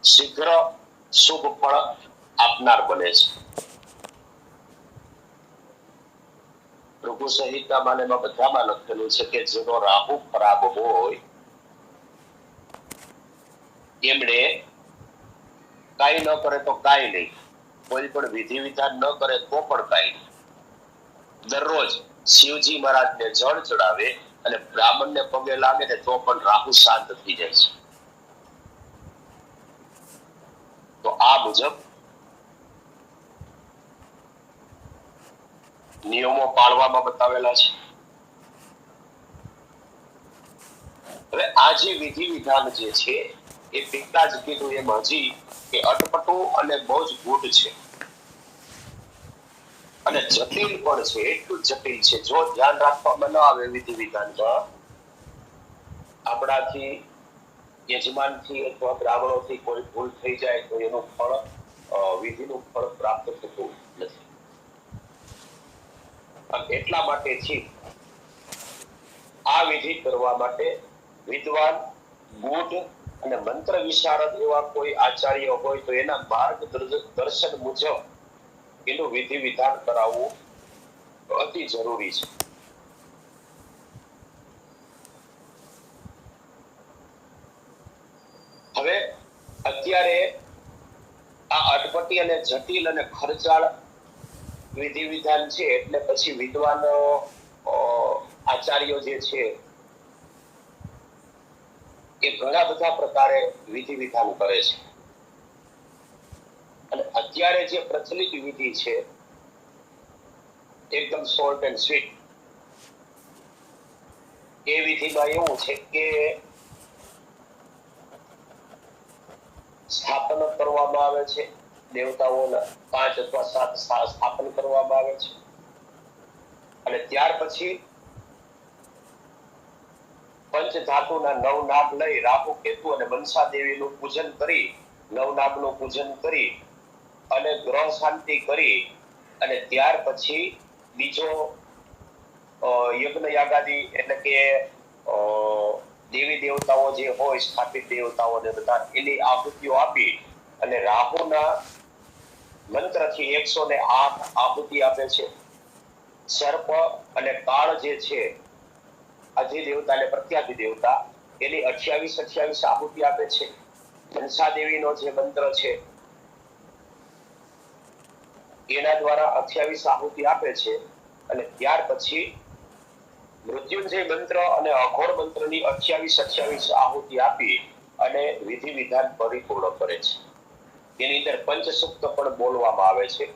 શીઘ્ર શુભ ફળ આપનાર બને છે. ભૃગુ સંહિતામાં એમાં બધામાં લખેલું છે કે જેનો રાહુ ખરાબ હોય એમણે કાંઈ ન કરે તો કાંઈ નહીં, કોઈ પણ વિધિ વિધાન ન કરે તો પણ કાંઈ નહીં, દરરોજ શિવજી મહારાજને જળ ચડાવે અને બ્રાહ્મણને પગે લાગે ને તો પણ રાહુ શાંત થઈ જાય છે. તો આ મુજબ નિયમો પાળવામાં બતાવેલા છે. હવે આ જે વિધિ વિધાન જે છે એ પિતા જ કીધું એમ હજી કે અટપટું અને બહુ જ ગૂઢ છે અને જટિલ પણ છે. એટલું જટિલ છે, જો ધ્યાન રાખવામાં ન આવે વિધિ વિધાનમાં, આપણાથી, યજમાનથી અથવા બ્રાહ્મણોથી કોઈ ભૂલ થઈ જાય તો એનું ફળ, વિધિનું ફળ પ્રાપ્ત થતું નથી. એટલા માટેથી આ વિધિ કરવા માટે વિદ્વાન, ગૂઢ અને મંત્ર વિશારદ એવા કોઈ આચાર્ય હોય તો એના માર્ગદર્શન મુજબ એનું વિધિ વિધાન કરાવવું અતિ જરૂરી છે. હવે અત્યારે આ અટપટી અને જટિલ અને ખર્ચાળ વિધિ વિધાન છે એટલે પછી વિદ્વાન આચાર્યો જે છે એ ઘણા બધા પ્રકારે વિધિ વિધાન કરે છે. અને અત્યારે જે પ્રચલિત વિધિ છે એકદમ શોર્ટ એન્ડ સ્વીટ, એ વિધિમાં એવું છે કે સ્થાપન કરવામાં આવે છે, દેવતાઓના 5 અથવા 7 સ્થાપન કરવામાં આવે છે અને ત્યાર પછી પંચ ધાતુના 9 નાગ લઈ રાહુ, કેતુ અને મનસા દેવીનું પૂજન કરી, 9 નાગનું પૂજન કરી અને ગ્રહ શાંતિ કરી અને ત્યાર પછી બીજો યજ્ઞ યાગાદી એટલે કે દેવી દેવતાઓ જે હોય, સ્થાપિત દેવતાઓને બધા, એની આહુતિઓ આપી અને રાહુના મંત્રથી 108 આહુતિ આપે છે. સર્પ અને કાળ જે છે, અધિ દેવતા અને પ્રત્યાધિ દેવતા, એની 28 આહુતિ આપે છે. મનસા દેવીનો જે મંત્ર છે એના દ્વારા 28 આહુતિ આપે છે અને ત્યાર પછી મૃત્યુંજય મંત્ર અને અઘોર મંત્રની 28 આહુતિ આપી અને વિધિ વિધાન પરિપૂર્ણ કરે છે. એની અંદર પંચસુક્ત પણ બોલવામાં આવે છે,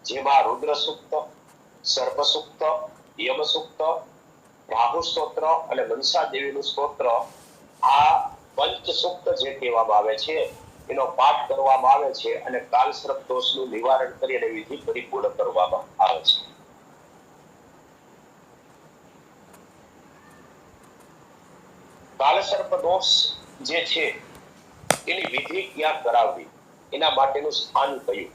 જેમાં રુદ્ર સૂક્ત, સર્પ સૂક્ત, યમ સૂક્ત, રાહુ સ્તોત્ર અને મનસા દેવીનું સ્તોત્ર, આ પંચસુક્ત જે કહેવામાં આવે છે એનો પાઠ કરવામાં આવે છે અને કાલસર્પ દોષનું નિવારણ કરી અને વિધિ પરિપૂર્ણ કરવામાં આવે છે. કાલસર્પ દોષ જે છે એની વિધિ ક્યાં કરાવવી, એના માટેનું સ્થાન કયું?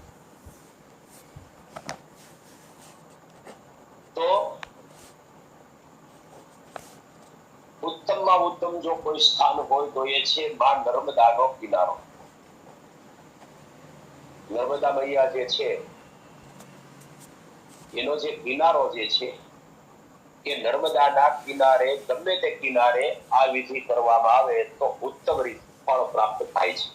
તો ઉત્તમમાં ઉત્તમ જો કોઈ સ્થાન હોય તો એ છે માં નર્મદાનો કિનારો. નર્મદા મૈયા જે છે એનો જે કિનારો જે છે એ નર્મદાના કિનારે, ગમે તે કિનારે આ વિધિ કરવામાં આવે તો ઉત્તમ રીતે ફળ પ્રાપ્ત થાય છે.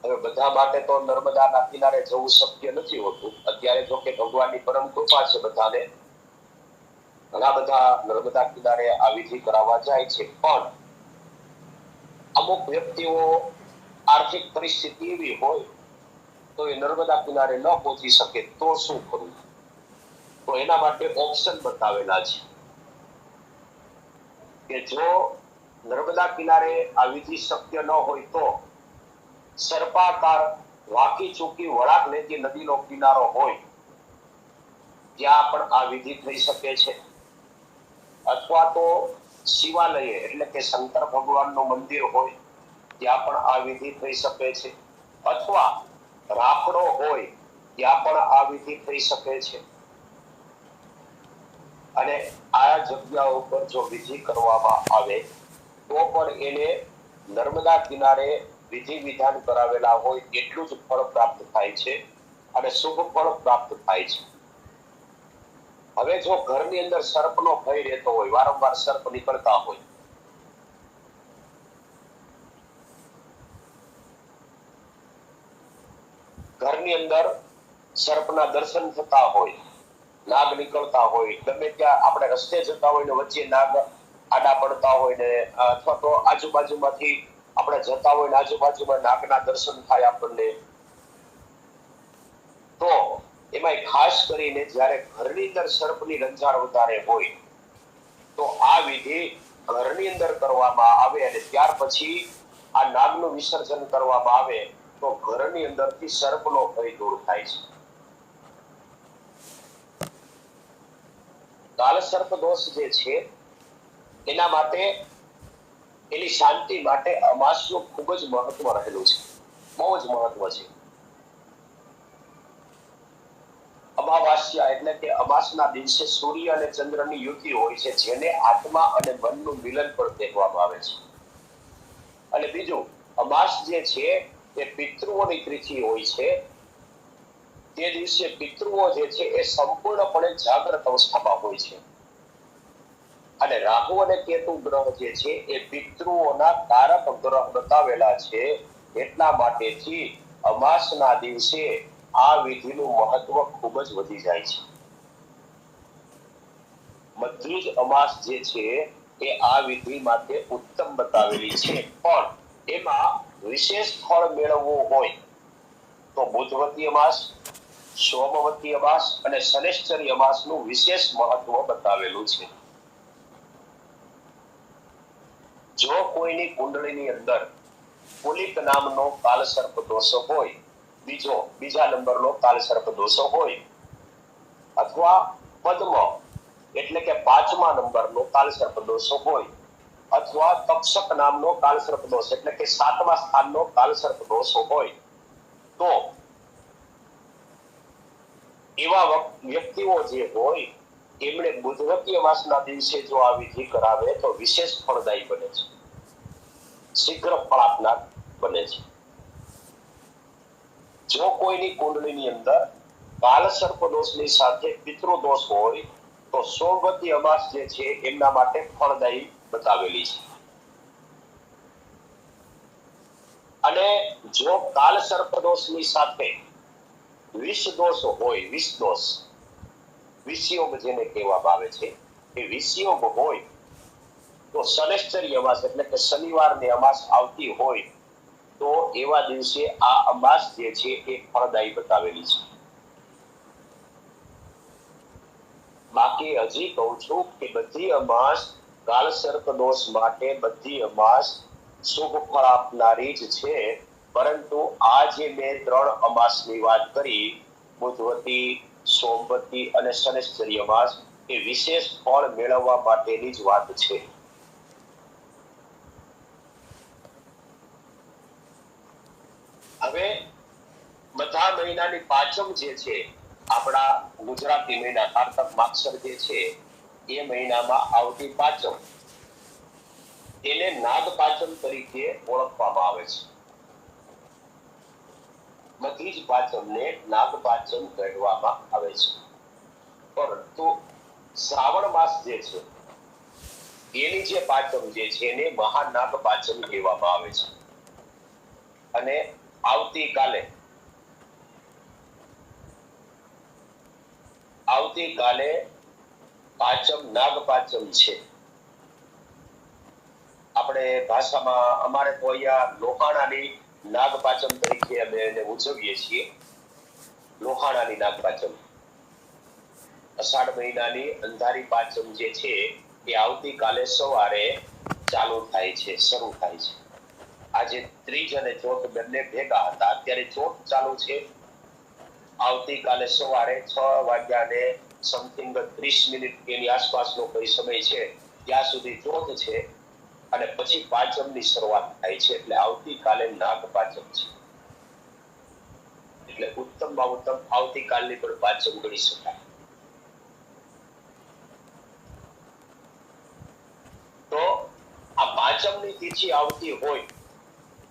હવે બધા માટે તો નર્મદાના કિનારે જવું શક્ય નથી હોતું. અત્યારે જો કે ભગવાનની પરમ કૃપા છે, બધાને ઘણા બધા નર્મદા કિનારે આ વિધિ કરાવવા જાય છે, પણ અમુક વ્યક્તિઓ આર્થિક પરિસ્થિતિ એવી હોય તો એ નર્મદા કિનારે ન પહોંચી શકે તો શું કરવું? તો એના માટે ઓપ્શન બતાવેલા છે કે જો નર્મદા કિનારે આ વિધિ શક્ય ન હોય તો સર્પાકાર વાકી ચૂકી વળાંક લેતી નદીનો કિનારો હોય ત્યાં પણ આ વિધિ થઈ શકે છે. અથવા તો શિવાલય એટલે કે શંકર ભગવાનનું મંદિર હોય ત્યાં પણ આ વિધિ થઈ શકે છે. અથવા રાફડો હોય ત્યાં પણ આ વિધિ થઈ શકે છે. અને આ જગ્યાઓ પર જો વિધિ કરવામાં આવે તો પણ એને નર્મદા કિનારે વિધિ વિધાન કરાવેલા હોય એટલું જ ફળ પ્રાપ્ત થાય છે અને શુભ ફળ પ્રાપ્ત થાય છે. હવે જો ઘરની અંદર સર્પનો ભય રહેતો હોય, વારંવાર સર્પ નીકળતા હોય, ઘરની અંદર સર્પના દર્શન થતા હોય, નાગ નીકળતા હોય, ગમે ત્યાં આપણે રસ્તે જતા હોય ને વચ્ચે નાગ આડા પડતા હોય ને, અથવા તો આજુબાજુમાંથી આપણે જતા હોય ને આજુબાજુમાં નાગના દર્શન થાય આપણને, તો એમાં ખાસ કરીને જ્યારે ઘરની અંદર સર્પની રંજાડ વધારે હોય તો આ વિધિ ઘરની અંદર કરવામાં આવે અને ત્યાર પછી આ નાગનું વિસર્જન કરવામાં આવે તો ઘરની અંદરથી સર્પનો ભય દૂર થાય છે. કાળ સર્પ દોષ જે છે એના માટે, એની શાંતિ માટે અમાસનું ખૂબ જ મહત્વ રહેલું છે. બહુ જ મહત્વ છે. અમાવાસ્યા એટલે કે અમાસના દિવસે સૂર્ય અને ચંદ્રની યુતિ હોય છે, જેને આત્મા અને મનનું મિલન પણ કહેવામાં આવે છે. અને બીજું, અમાસ જે છે એ પિતૃઓની તિથિ હોય છે. તે દિવસે પિતૃઓ જે છે એ સંપૂર્ણપણે જાગ્રત અવસ્થામાં હોય છે. અને રાહુ અને કેતુ ગ્રહ જે છે એ પિતૃઓના કારક ગ્રહ બતાવેલા છે. એટલા માટેથી અમાસના દિવસે આ વિધિનું મહત્વ ખૂબ જ વધી જાય છે. બધી જ અમાસ જે છે એ આ વિધિ માટે ઉત્તમ બતાવેલી છે, પણ એમાં વિશેષ ફળ મેળવવું હોય તો બુધવતી અમાસ, સોમવતી અમાસ અને શનૈશ્ચરી અમાસનું વિશેષ મહત્વ બતાવેલું છે. જો કોઈની કુંડળીની અંદર કુલિક નામનો કાળસર્પ દોષ હોય, બીજા નંબરનો કાળસર્પ દોષ હોય, અથવા પદ્મ એટલે કે 5મા નંબરનો કાળસર્પ દોષ હોય, અથવા તક્ષક નામનો કાળસર્પ દોષ એટલે કે 7મા સ્થાનનો કાળસર્પ દોષ હોય, તો એવા વ્યક્તિઓ જે હોય એમણે બુધવતી અમાસના દિવસે જો આ વિધિ કરાવે તો વિશેષ ફળદાયી બને છે, શીઘ્ર ફળ આપનાર બને છે. જો કોઈની કુંડળીની અંદર કાળસર્પ દોષની સાથે પિતૃ દોષ હોય તો સોમવતી અમાસ જે છે એમના માટે ફળદાયી બતાવેલી છે. અને જો કાળસર્પ દોષની સાથે વિષ દોષ હોય, વિષ દોષ, વિષયોગ જેને કહેવામાં આવે છે, એ વિષયોગ હોય તો શનૈશ્ચરી અમાસ એટલે કે શનિવારની અમાસ આવતી હોય તો એવા દિવસે આ અમાસ જે છે એ ફળદાયી બતાવેલી છે. બાકી હજી કહું છું કે બધી અમાસ કાળસર્પ દોષ માટે બધી અમાસ શુભ ફળ આપનારી જ છે, પરંતુ આ જે મેં 3 અમાસની વાત કરી, બુધવતી, સોમવતી અને શનૈશ્ચરી અમાસ, એ વિશેષ ફળ મેળવવા માટેની જ વાત છે. હવે બધા મહિનાની પાંચમ જે છે, આપણા ગુજરાતી મહિના કારતક માગસર જે છે એ મહિનામાં આવતી પાંચમ એને નાગ પાંચમ તરીકે ઓળખવામાં આવે છે. બધી જ પાંચમને નાગ પાંચમ કહેવામાં આવે છે. પરંતુ શ્રાવણ માસ જે છે એની જે પાંચમ જે છે એને મહાનાગ પાંચમ કહેવામાં આવે છે. અને આવતીકાલે પાંચમ નાગ પાંચમ છે. આપણે ભાષામાં અમારે તો અહીંયા લોહાણાની નાગ પાંચમ તરીકે અમે એને ઉજવીએ છીએ. લોહાણાની નાગ પાંચમ, અષાઢ મહિનાની અંધારી પાંચમ જે છે એ આવતીકાલે સવારે ચાલુ થાય છે, શરૂ થાય છે. આજે ત્રીજ અને ચોથ બંને ભેગા હતા, અત્યારે ચોથ ચાલુ છે. આવતીકાલે સવારે 6 વાગ્યાને સમથિંગ 30 મિનિટ એની આસપાસનો કોઈ સમય છે, ત્યાં સુધી ચોથ છે અને પછી પાંચમની શરૂઆત થાય છે. એટલે આવતીકાલે નાગ પાંચમ છે. એટલે ઉત્તમમાં ઉત્તમ આવતીકાલની પણ પાંચમ ગણી શકાય. તો આ પાંચમની તિથિ આવતી હોય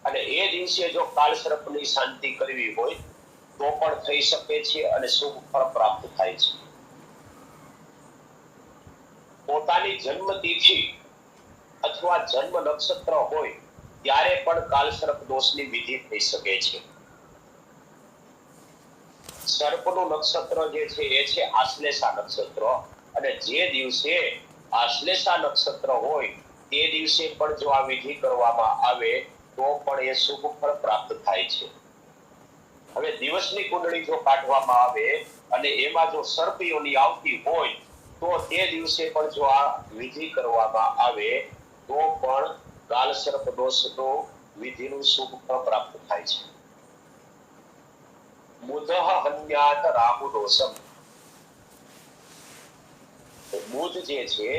અને એ દિવસે જો કાળસર્પની શાંતિ કરવી હોય તો પણ થઈ શકે છે અને શુભ ફળ પ્રાપ્ત થાય છે. પોતાની જન્મ તિથિ અથવા જન્મ નક્ષત્ર હોય ત્યારે પણ કાળસર્પ દોષની વિધિ થઈ શકે છે. સર્પનું નક્ષત્ર જે છે એ છે આશ્લેષા નક્ષત્ર, અને જે દિવસે આશ્લેષા નક્ષત્ર હોય તે દિવસે પણ જો આ વિધિ કરવામાં આવે તો પણ એ શુભ ફળ પ્રાપ્ત થાય છે. હવે દિવસની કુંડળી જો કાઢવામાં આવે અને એમાં જો સર્પ યોની આવતી હોય તો તે દિવસે પણ જો આ વિધિ કરવામાં આવે તો પણ કાલ સર્પ દોષનો વિધિનું શુભ ફળ પ્રાપ્ત થાય છે. બુધઃ હન્યાત રાહુ દોષમ. બુધ જે છે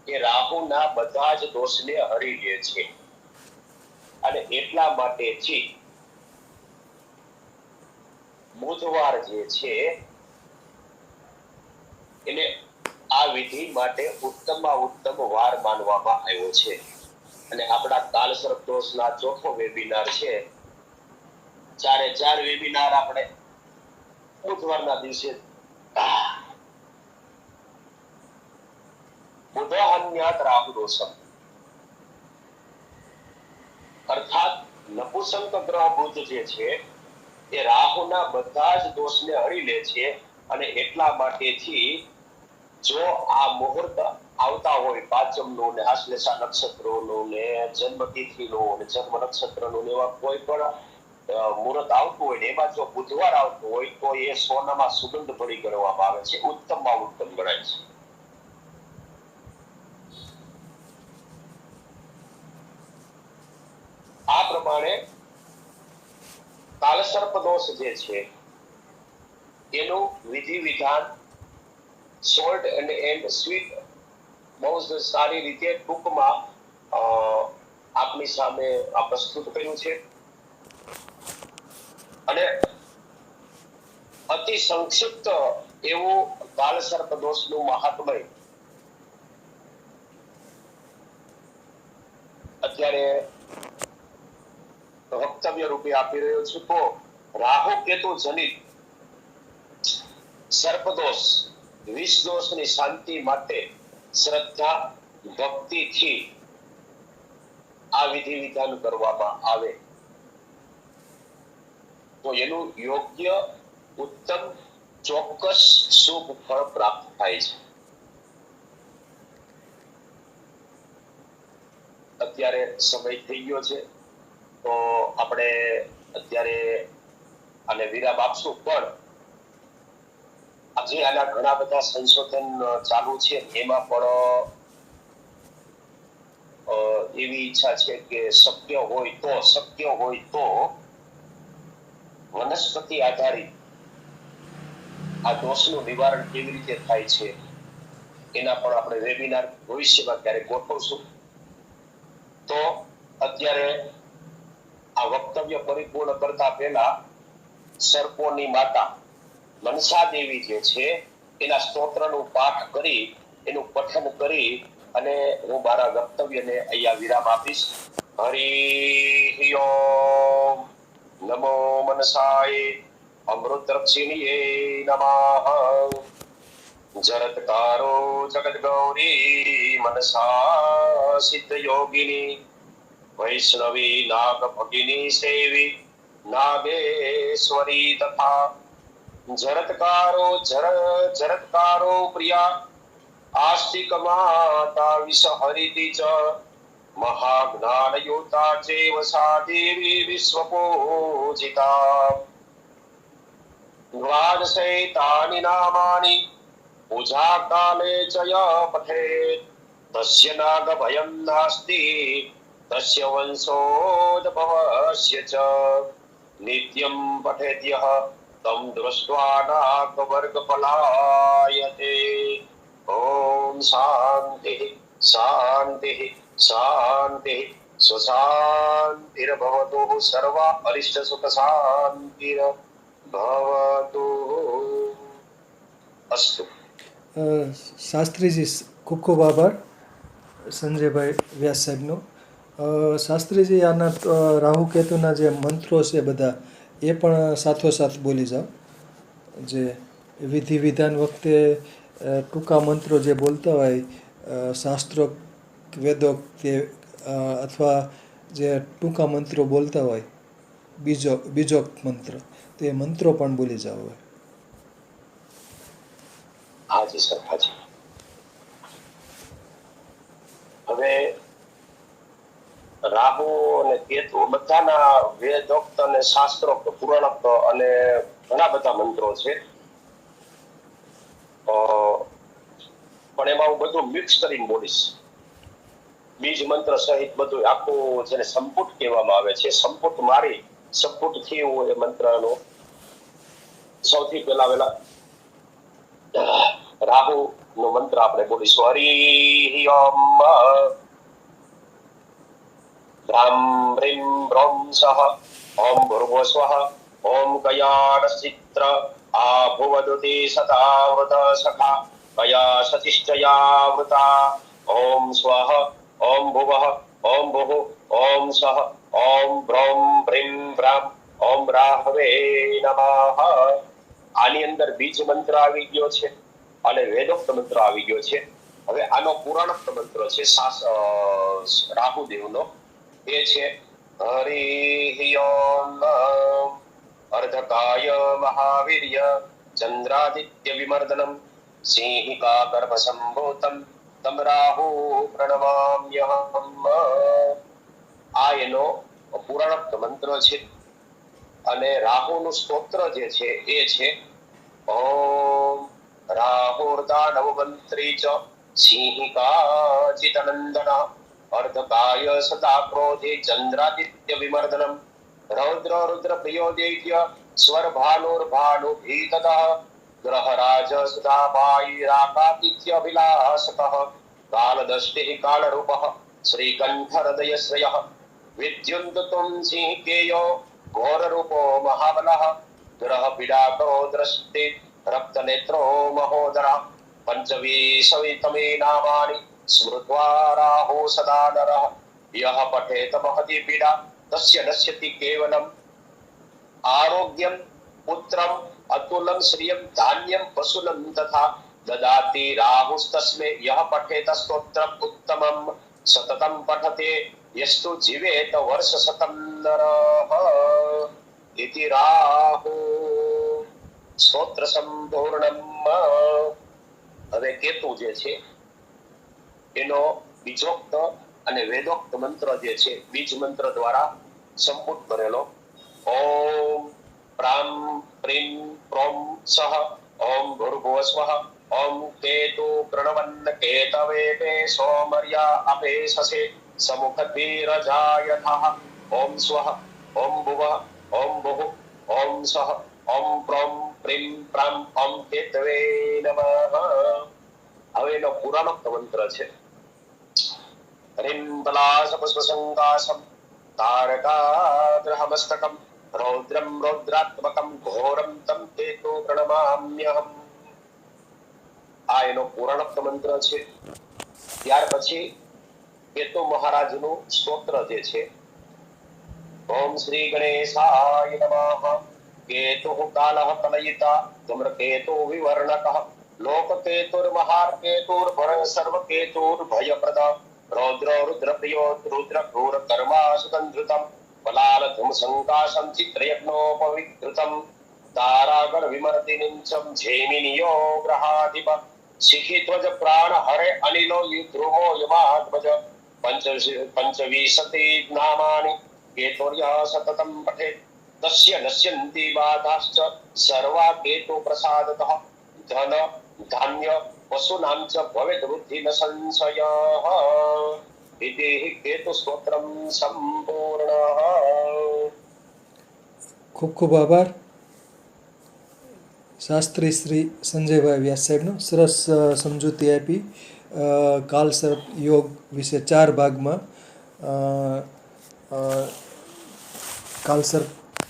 એ રાહુના બધા જ દોષને હરી લે છે અને એટલા માટેથી બુધવાર જે છે એને આ વિધિ માટે ઉત્તમમાં ઉત્તમ વાર માનવામાં આવ્યો છે. અને આપણા કાલ સર્પ દોષના ચોથો વેબિનાર છે. 4 વેબિનાર આપણે બુધવારના દિવસે બુધહન્યાત રાહુ દોષમ અર્થાત નપુંસક ગ્રહ બુધ જે છે એ રાહુના બધા જ દોષને હરી લે છે અને એટલા માટેથી જો આ મુહૂર્ત આવતા હોય પાંચમનું ને આશ્લેષા નક્ષત્રનું ને જન્મતિથિનું ને જન્મ નક્ષત્રનું ને એવા કોઈ પણ મુહૂર્ત આવતું હોય ને એમાં જો બુધવાર આવતું હોય તો એ સોનામાં સુગંધ ભળી ગણવામાં આવે છે, ઉત્તમમાં ઉત્તમ ગણાય છે. આ પ્રમાણે કાલસર્પ દોષ જે છે એનું વિધિ વિધાન શોર્ટ એન્ડ સ્વીટ બહુ જ સારી રીતે ટૂંકમાં આપની સામે આ પ્રસ્તુત કર્યું છે અને અતિ સંક્ષિપ્ત એવું કાલસર્પ દોષનું મહાત્મય અત્યારે વક્તવ્ય રૂપે આપી રહ્યો છું. તો રાહુ કેતુ જનિત સર્પદોષ વિષ દોષની શાંતિ માટે શ્રદ્ધા ભક્તિથી આ વિધિ વિધાન કરવામાં આવે તો એનું યોગ્ય ઉત્તમ ચોક્કસ શુભ ફળ પ્રાપ્ત થાય છે. અત્યારે સમય થઈ ગયો છે તો આપણે અત્યારે આને વિરામ આપશું, પણ આજે આના ઘણા બધા સંશોધન ચાલુ છે. એમાં પણ એવી ઈચ્છા છે કે શક્ય હોય તો વનસ્પતિ આધારિત આ દોષનું નિવારણ કેવી રીતે થાય છે એના પણ આપણે વેબિનાર ભવિષ્યમાં ક્યારેક ગોઠવશું. તો અત્યારે આ વક્તવ્ય પરિપૂર્ણ કરતા પહેલા સર્પોની માતા મનસા દેવી જે છે એના સ્તોત્રનું પાઠ કરી એનું પઠન કરી અને હું મારા વક્તવ્યને અહીંયા વિરામ આપીશ. હરિ ઓમ નમો મનસાય અમૃતરક્ષિણીએ નમઃ. જરત્કારો જગત ગૌરી મનસા સિદ્ધ યોગિની વૈષ્ણવી નાગ ભગિની સેવી નાગેશ્વરી તથા જરત્કારો પ્રિયા આસ્તિક માતા વિષહરિતિ ચ મહાજ્ઞાન યોતા ચેવ સા દેવી વિશ્વપૂજિતા. દ્વાદશૈતાની નામાની પૂજા કાલે ચ યઃ પઠેત તસ્ય નાગ ભયં નાસ્તિ તસ્ય વંશોદ્ભવસ્ય ચ નિત્યં પઠેત્યઃ તમ દૃષ્ટ્વા નાગ વર્ગ પલાયતે. ઓમ શાંતિ શાંતિ શાંતિ સ્વશાંતિર્ભવતુ સર્વા અરિષ્ટ સુખ શાંતિર્ભવતુ. અસ્તુ. શાસ્ત્રીજી ખૂબ ખૂબ આભાર સંજયભાઈ વ્યાસ સાહેબનો. શાસ્ત્રીજી આના રાહુ કેતુના જે મંત્રો છે બધા એ પણ સાથોસાથ બોલી જાઓ. જે વિધિ વિધાન વખતે ટૂંકા મંત્રો જે બોલતા હોય શાસ્ત્રોક્ત વેદોક્ત કે અથવા જે ટૂંકા મંત્રો બોલતા હોય બીજોક્ત મંત્ર તો એ મંત્રો પણ બોલી જાઓ. હાજી સર, હાજી. હવે રાહુ અને કેતુ બધાના વેદોક્ત અને શાસ્ત્રોક્ત પુરાણોક્ત અને ઘણા બધા મંત્રો છે. પણ એમાં હું બધું મિક્સ કરીને બોલીશ. બીજ મંત્ર સહિત બધું આખું જેને સંપુટ કહેવામાં આવે છે, સંપુટ મારી સંપુટ થી હું એ મંત્રનો સૌથી પહેલા રાહુ નો મંત્ર આપણે બોલીશું. હરિ ઓમ ભ્રામ હ્રીમ બ્રૌમ સહ ઓમ ભૂર્ભુવ સ્વઃ ઓમ કયાન ચિત્ર આભુવદુતિ સદાવૃત સખા કયા સતિષ્ઠયાવૃતા ઓમ સ્વઃ ઓમ ભુવઃ ઓમ ભુઃ ઓમ સઃ ઓમ ભ્રૌમ ભ્રીમ ભ્રામ ઓમ રાહવે નમઃ. આની અંદર બીજ મંત્ર આવી ગયો છે અને વેદોક્ત મંત્ર આવી ગયો છે. હવે આનો પુરાણોક્ત મંત્ર છે રાહુદેવનો, એ છે હરિ ઓમ અર્ધકાય મહાવીર્ય ચંદ્રાદિત્ય વિમર્દનમ સિંહિકા ગર્ભ સંભૂતમ તમ રાહુ પ્રણમામ્યહમ. આ એનો પુરાણોક્ત મંત્ર છે. અને રાહુનું સ્તોત્ર જે છે એ છે ઓમ રાહુર્દાનવ મંત્રી ચ સિંહિકા ચિતનંદન અર્ધકાય સદા ક્રોધે ચંદ્રાદિત્ય વિમર્દનમ રૌદ્ર રુદ્ર પ્રિયો દૈત્ય સ્વર ભાનુર ભાનુ ભીતદ ગ્રહરાજ સદા વાયુરાકાતિથ્ય વિલાસક કાલદષ્ટિ કાલરૂપઃ શ્રીકંઠ હૃદય શ્રયઃ વિદ્યુન્તુમ સિંહિકેયો ઘોર રૂપો મહાબલઃ ગ્રહ પીડા કરો દ્રષ્ટિ રક્ત નેત્રો મહોદરા પંચવીસવિતમે નામાની સ્મૃત્વા રાહુ સદા નરઃ યહ પઠેત મહતી પીડા તસ્ય નશ્યતિ કેવલમ આરોગ્યમ પુત્રમ અતુલમ શ્રિયમ ધાન્યમ વસુલમ તથા દદાતિ રાહુસ્તસ્મે યહ પઠેત સ્તોત્રમ ઉત્તમમ સતતમ પઠતે યસ્તુ જીવેત વર્ષ શતમ નરઃ ઇતિ રાહુ સ્તોત્ર સંપૂર્ણમ. હવે કેતુ જે છે એનો બીજોક્ત અને વેદોક્ત મંત્ર જે છે બીજ મંત્ર દ્વારા સંપુટ કરેલો ઓમ પ્રામ પ્રીમ પ્રોમ સહ ઓમ ભૂર્ભુવ સ્વઃ ઓમ કેતુ પ્रणवन्न કેતવે તે સોમર્યા અપેશસે સમુખદ્વીરજાયથઃ ઓમ સ્વઃ ઓમ ભુવઃ ઓમ ભુઃ ઓમ સઃ ઓમ પ્રોમ પ્રીમ પ્રામ ઓમ કેતવે નમઃ. હવે એનો પુરાણોક્ત મંત્ર છે હ્રીમ બલાસપુષ્પસંકાશમ તારકાગ્રહમસ્તકમ રૌદ્રમ રૌદ્રાત્મકમ ઘોરમ તમ કેતુ પ્રણમામ્યહમ. આ એનો પુરાણોક્ત મંત્ર છે. ત્યાર પછી કેતુ મહારાજનું સ્તોત્ર જે છે ઓમ શ્રી ગણેશાય નમઃ કેતુઃ કાલઃ કલયિતા ધૂમ્રકેતુ વિવર્ણકઃ લોકકેતુર્મહાકેતુર્ભર સર્વકેતુર્ભયપ્રદ રૌદ્ર રુદ્રપ્રિયો રુદ્ર ક્રૂર કર્મા સુગંધૃતમ પલાલધૂમ સંકાશમ ચિત્રયજ્ઞોપવિકૃતમ તારાગણ વિમર્દિનીં ચમ જૈમિનિયો ગ્રહાધિપ શિખિધ્વજ પ્રાણ હરે અનિલો યુદ્ધ્રુમો યમાત્મજ પંચવિંશતિ નામાની કેતુર્યા સતતમ પઠે તસ્ય નશ્યન્તિ બાધાશ્ચ સર્વા કેતુ પ્રસાદતઃ ધન ધાન્ય પશુનાં ચ ભવેદ વૃદ્ધિ ન સંશયઃ ઇતિ કેતુ સ્તોત્રમ સંપૂર્ણઃ. ખૂબ ખૂબ આભાર શાસ્ત્રી શ્રી સંજયભાઈ વ્યાસ સાહેબનો. સરસ સમજૂતી આપી કાલસર્પ યોગ વિશે 4 ભાગમાં. કાલસર્પ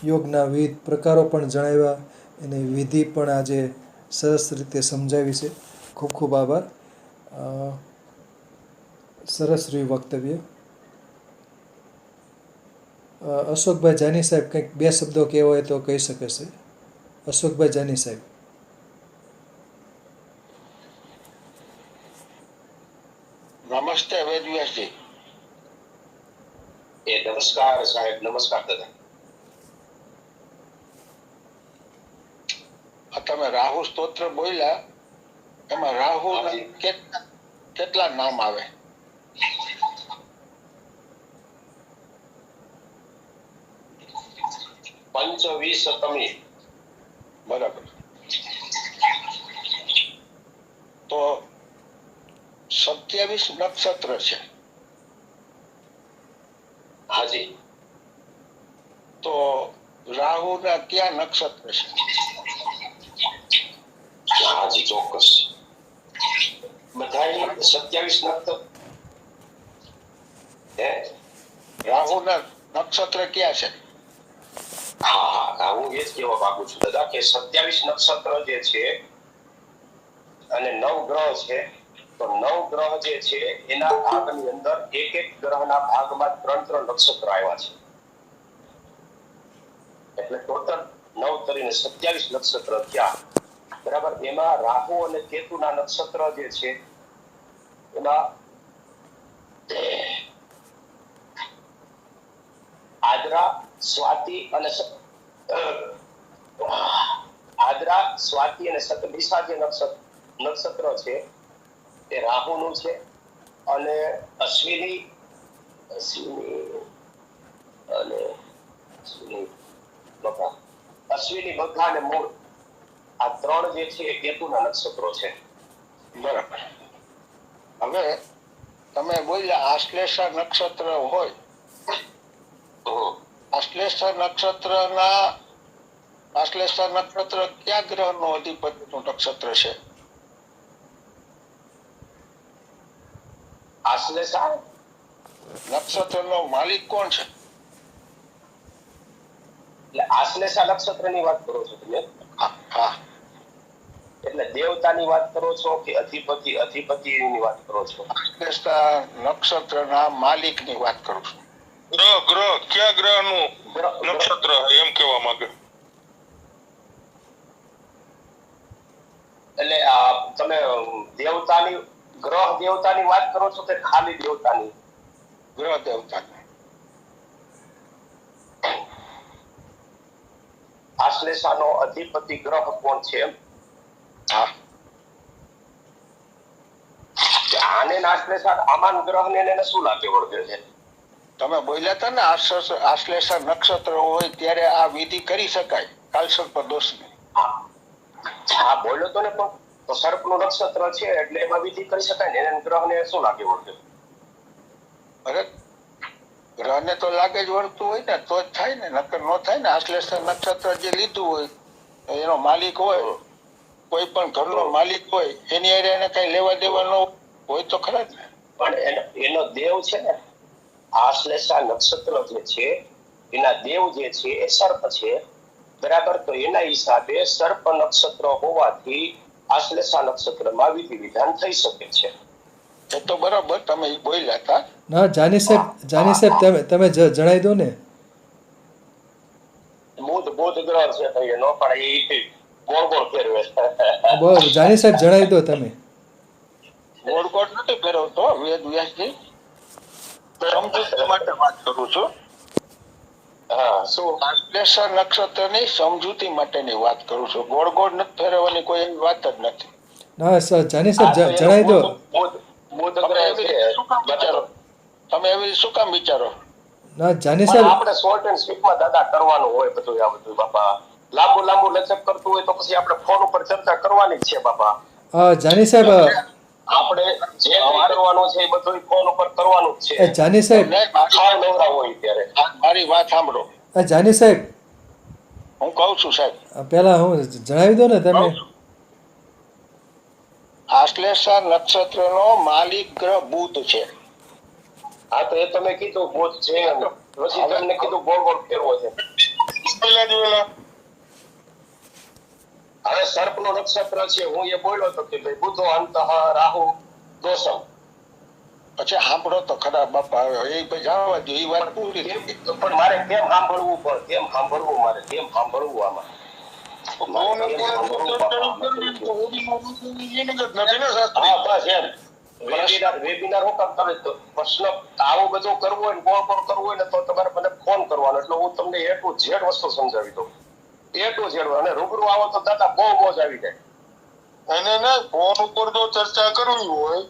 યોગના વિવિધ પ્રકારો પણ જણાવ્યા, એની વિધિ પણ આજે સરસ રીતે સમજાવી છે. ખૂબ ખૂબ આભાર. સરસ રહ્યું વક્તવ્ય. અશોકભાઈ જાની સાહેબ કંઈક 2 શબ્દો કહેવા હોય તો કહી શકે છે. અશોકભાઈ જાની સાહેબ. નમસ્તે વેદવ્યાસજી. નમસ્કાર સાહેબ. નમસ્કાર દાદા. તમે રાહુ સ્તોત્ર બોલ્યા, એમાં રાહુ કેટલા નામ આવે? પંચવિંશતમી. બરાબર. તો 27 નક્ષત્ર છે. હાજી. તો રાહુના કયા નક્ષત્ર છે? હાજી ચોક્કસ. બધાય 27 નક્ષત્ર હે રાહુના નક્ષત્ર કયા છે? હા, હું એ જ કહેવા માંગુ છું દાદા કે 27 નક્ષત્ર જે છે અને 9 ગ્રહ છે, તો 9 ગ્રહ જે છે એના ભાગની અંદર એક એક ગ્રહના ભાગમાં 3 નક્ષત્ર આવ્યા છે. એટલે ટોટલ 9 કરીને 27 નક્ષત્ર થયા. બરાબર. એમાં રાહુ અને કેતુના નક્ષત્ર જે છે એમાં આદ્રા, સ્વાતિ અને આદ્રા, સ્વાતિ અને શતભિષા જે નક્ષત્ર છે એ રાહુનું છે, અને અશ્વિની અને અશ્વિની બગા અને મૂળ આ 3 જે છે એ કેતુના નક્ષત્રો છે. બરાબર. હવે તમે બોલ્યા આશ્લેષા નક્ષત્ર હોય, આશ્લેષા નક્ષત્ર કયા ગ્રહનો અધિપતિનું નક્ષત્ર છે? આશ્લેષા નક્ષત્રનો માલિક કોણ છે? એટલે આશ્લેષા નક્ષત્રની વાત કરો છો તમે? હા. એટલે દેવતાની વાત કરો છો કે અધિપતિની વાત કરો છો? આશ્લેષા નક્ષત્રના માલિકની વાત કરું છું. ગ્રહ કયા ગ્રહનું નક્ષત્ર એમ કહેવા માંગે? એટલે તમે ગ્રહ દેવતાની વાત કરો છો કે ખાલી દેવતાની? ગ્રહ દેવતાની. આશ્લેષાનો અધિપતિ ગ્રહ કોણ છે? હા. આને આશ્લેષા આમાન ગ્રહને એને શું લાગે વળગે છે? તમે બોલ્યા હતા ને આશ્લેષા નક્ષત્ર હોય ત્યારે આ વિધિ કરી શકાય કાલસર્પ દોષની. હા બોલ્યો તો ને, પણ તો સર્પનું નક્ષત્ર છે એટલે એમાં વિધિ કરી શકાય ને, એને ગ્રહને શું લાગે વળગે? અરે ગ્રહને તો લાગે જ વળતું હોય ને તો જ થાય ને, નકર ન થાય ને. આશ્લેષા નક્ષત્ર જે લીધું હોય એનો માલિક હોય, કોઈ પણ ઘરનો માલિક હોય, એની હારે એને કઈ લેવા દેવા ન હોય તો ખરા જ ને. પણ એનો દેવ છે ને, આશ્લેષા નક્ષત્ર જે છે એના દેવ જે છે એ સર્પ છે. બરાબર. તો એના હિસાબે સર્પ નક્ષત્ર હોવાથી આશ્લેષા નક્ષત્રમાં વિધિ વિધાન થઈ શકે છે. એ તો બરાબર તમે બોલ્યા હતા. ના જાની સાહેબ તમે જણાવી દો ને. બુધ ગ્રહ છે તો એનો પણ એ ગોળ ગોળ ફેરવે છે. જાની સાહેબ જણાવી દો તમે. ગોળ ગોળ નથી ફેરવતો વેદ વ્યાસજી, સમજૂતી માટે વાત કરું છું. હા, શું? આશ્લેષા નક્ષત્રની સમજૂતી માટેની વાત કરું છું. ગોળ ગોળ નથી ફેરવવાની કોઈ એવી વાત જ નથી. ના સર જાની સાહેબ જણાવી દો. બુધ ગ્રહ છે. તમે એવી શું કામ વિચારો? ના જાની પણ સાહેબ આપણે શોર્ટ એન્ડ સ્વીટમાં દાદા કરવાનું હોય બધું. આ બધું બાપા લાંબુ લચક કરતું હોય તો પછી આપણે ફોન ઉપર ચર્ચા કરવાની જ છે બાપા. જાની સાહેબ આપણે જે કરવાનું છે એ બધું ફોન ઉપર કરવાનું જ છે. જાની સાહેબ નવરા હોય ત્યારે મારી વાત સાંભળો. જાની સાહેબ હું કહું છું સાહેબ, પેલા હું જણાવી દો ને તમે. આશ્લેષા નક્ષત્રનો માલિક ગ્રહ બુધ છે. હા, તો એ તમે કીધું બુધ છે, પછી તમને કીધું ગોળ ગોળ ફેરવો છે. હવે સર્પનું નક્ષત્ર છે, હું એ બોલ્યો તો કે ભાઈ બુધો અંતઃ રાહુ દોષમ. પછી સાંભળો તો ખરા બાપા, એ ભાઈ જવા દો, એ વાત પૂરી. પણ મારે કેમ સાંભળવું મારે કેમ સાંભળવું આમાં? વેબિનાર હું કામ કરે તો પ્રશ્ન આવું બધું કરવું હોય ને ગોળ ગોળ કરવું હોય ને તો તમારે મને ફોન કરવાનો, એટલે હું તમને A to Z વસ્તુ સમજાવી દઉં. A to Z. અને રૂબરૂ આવો તો દાદા બહુ મોજ આવી જાય. એને ફોન ઉપર જો ચર્ચા કરવી હોય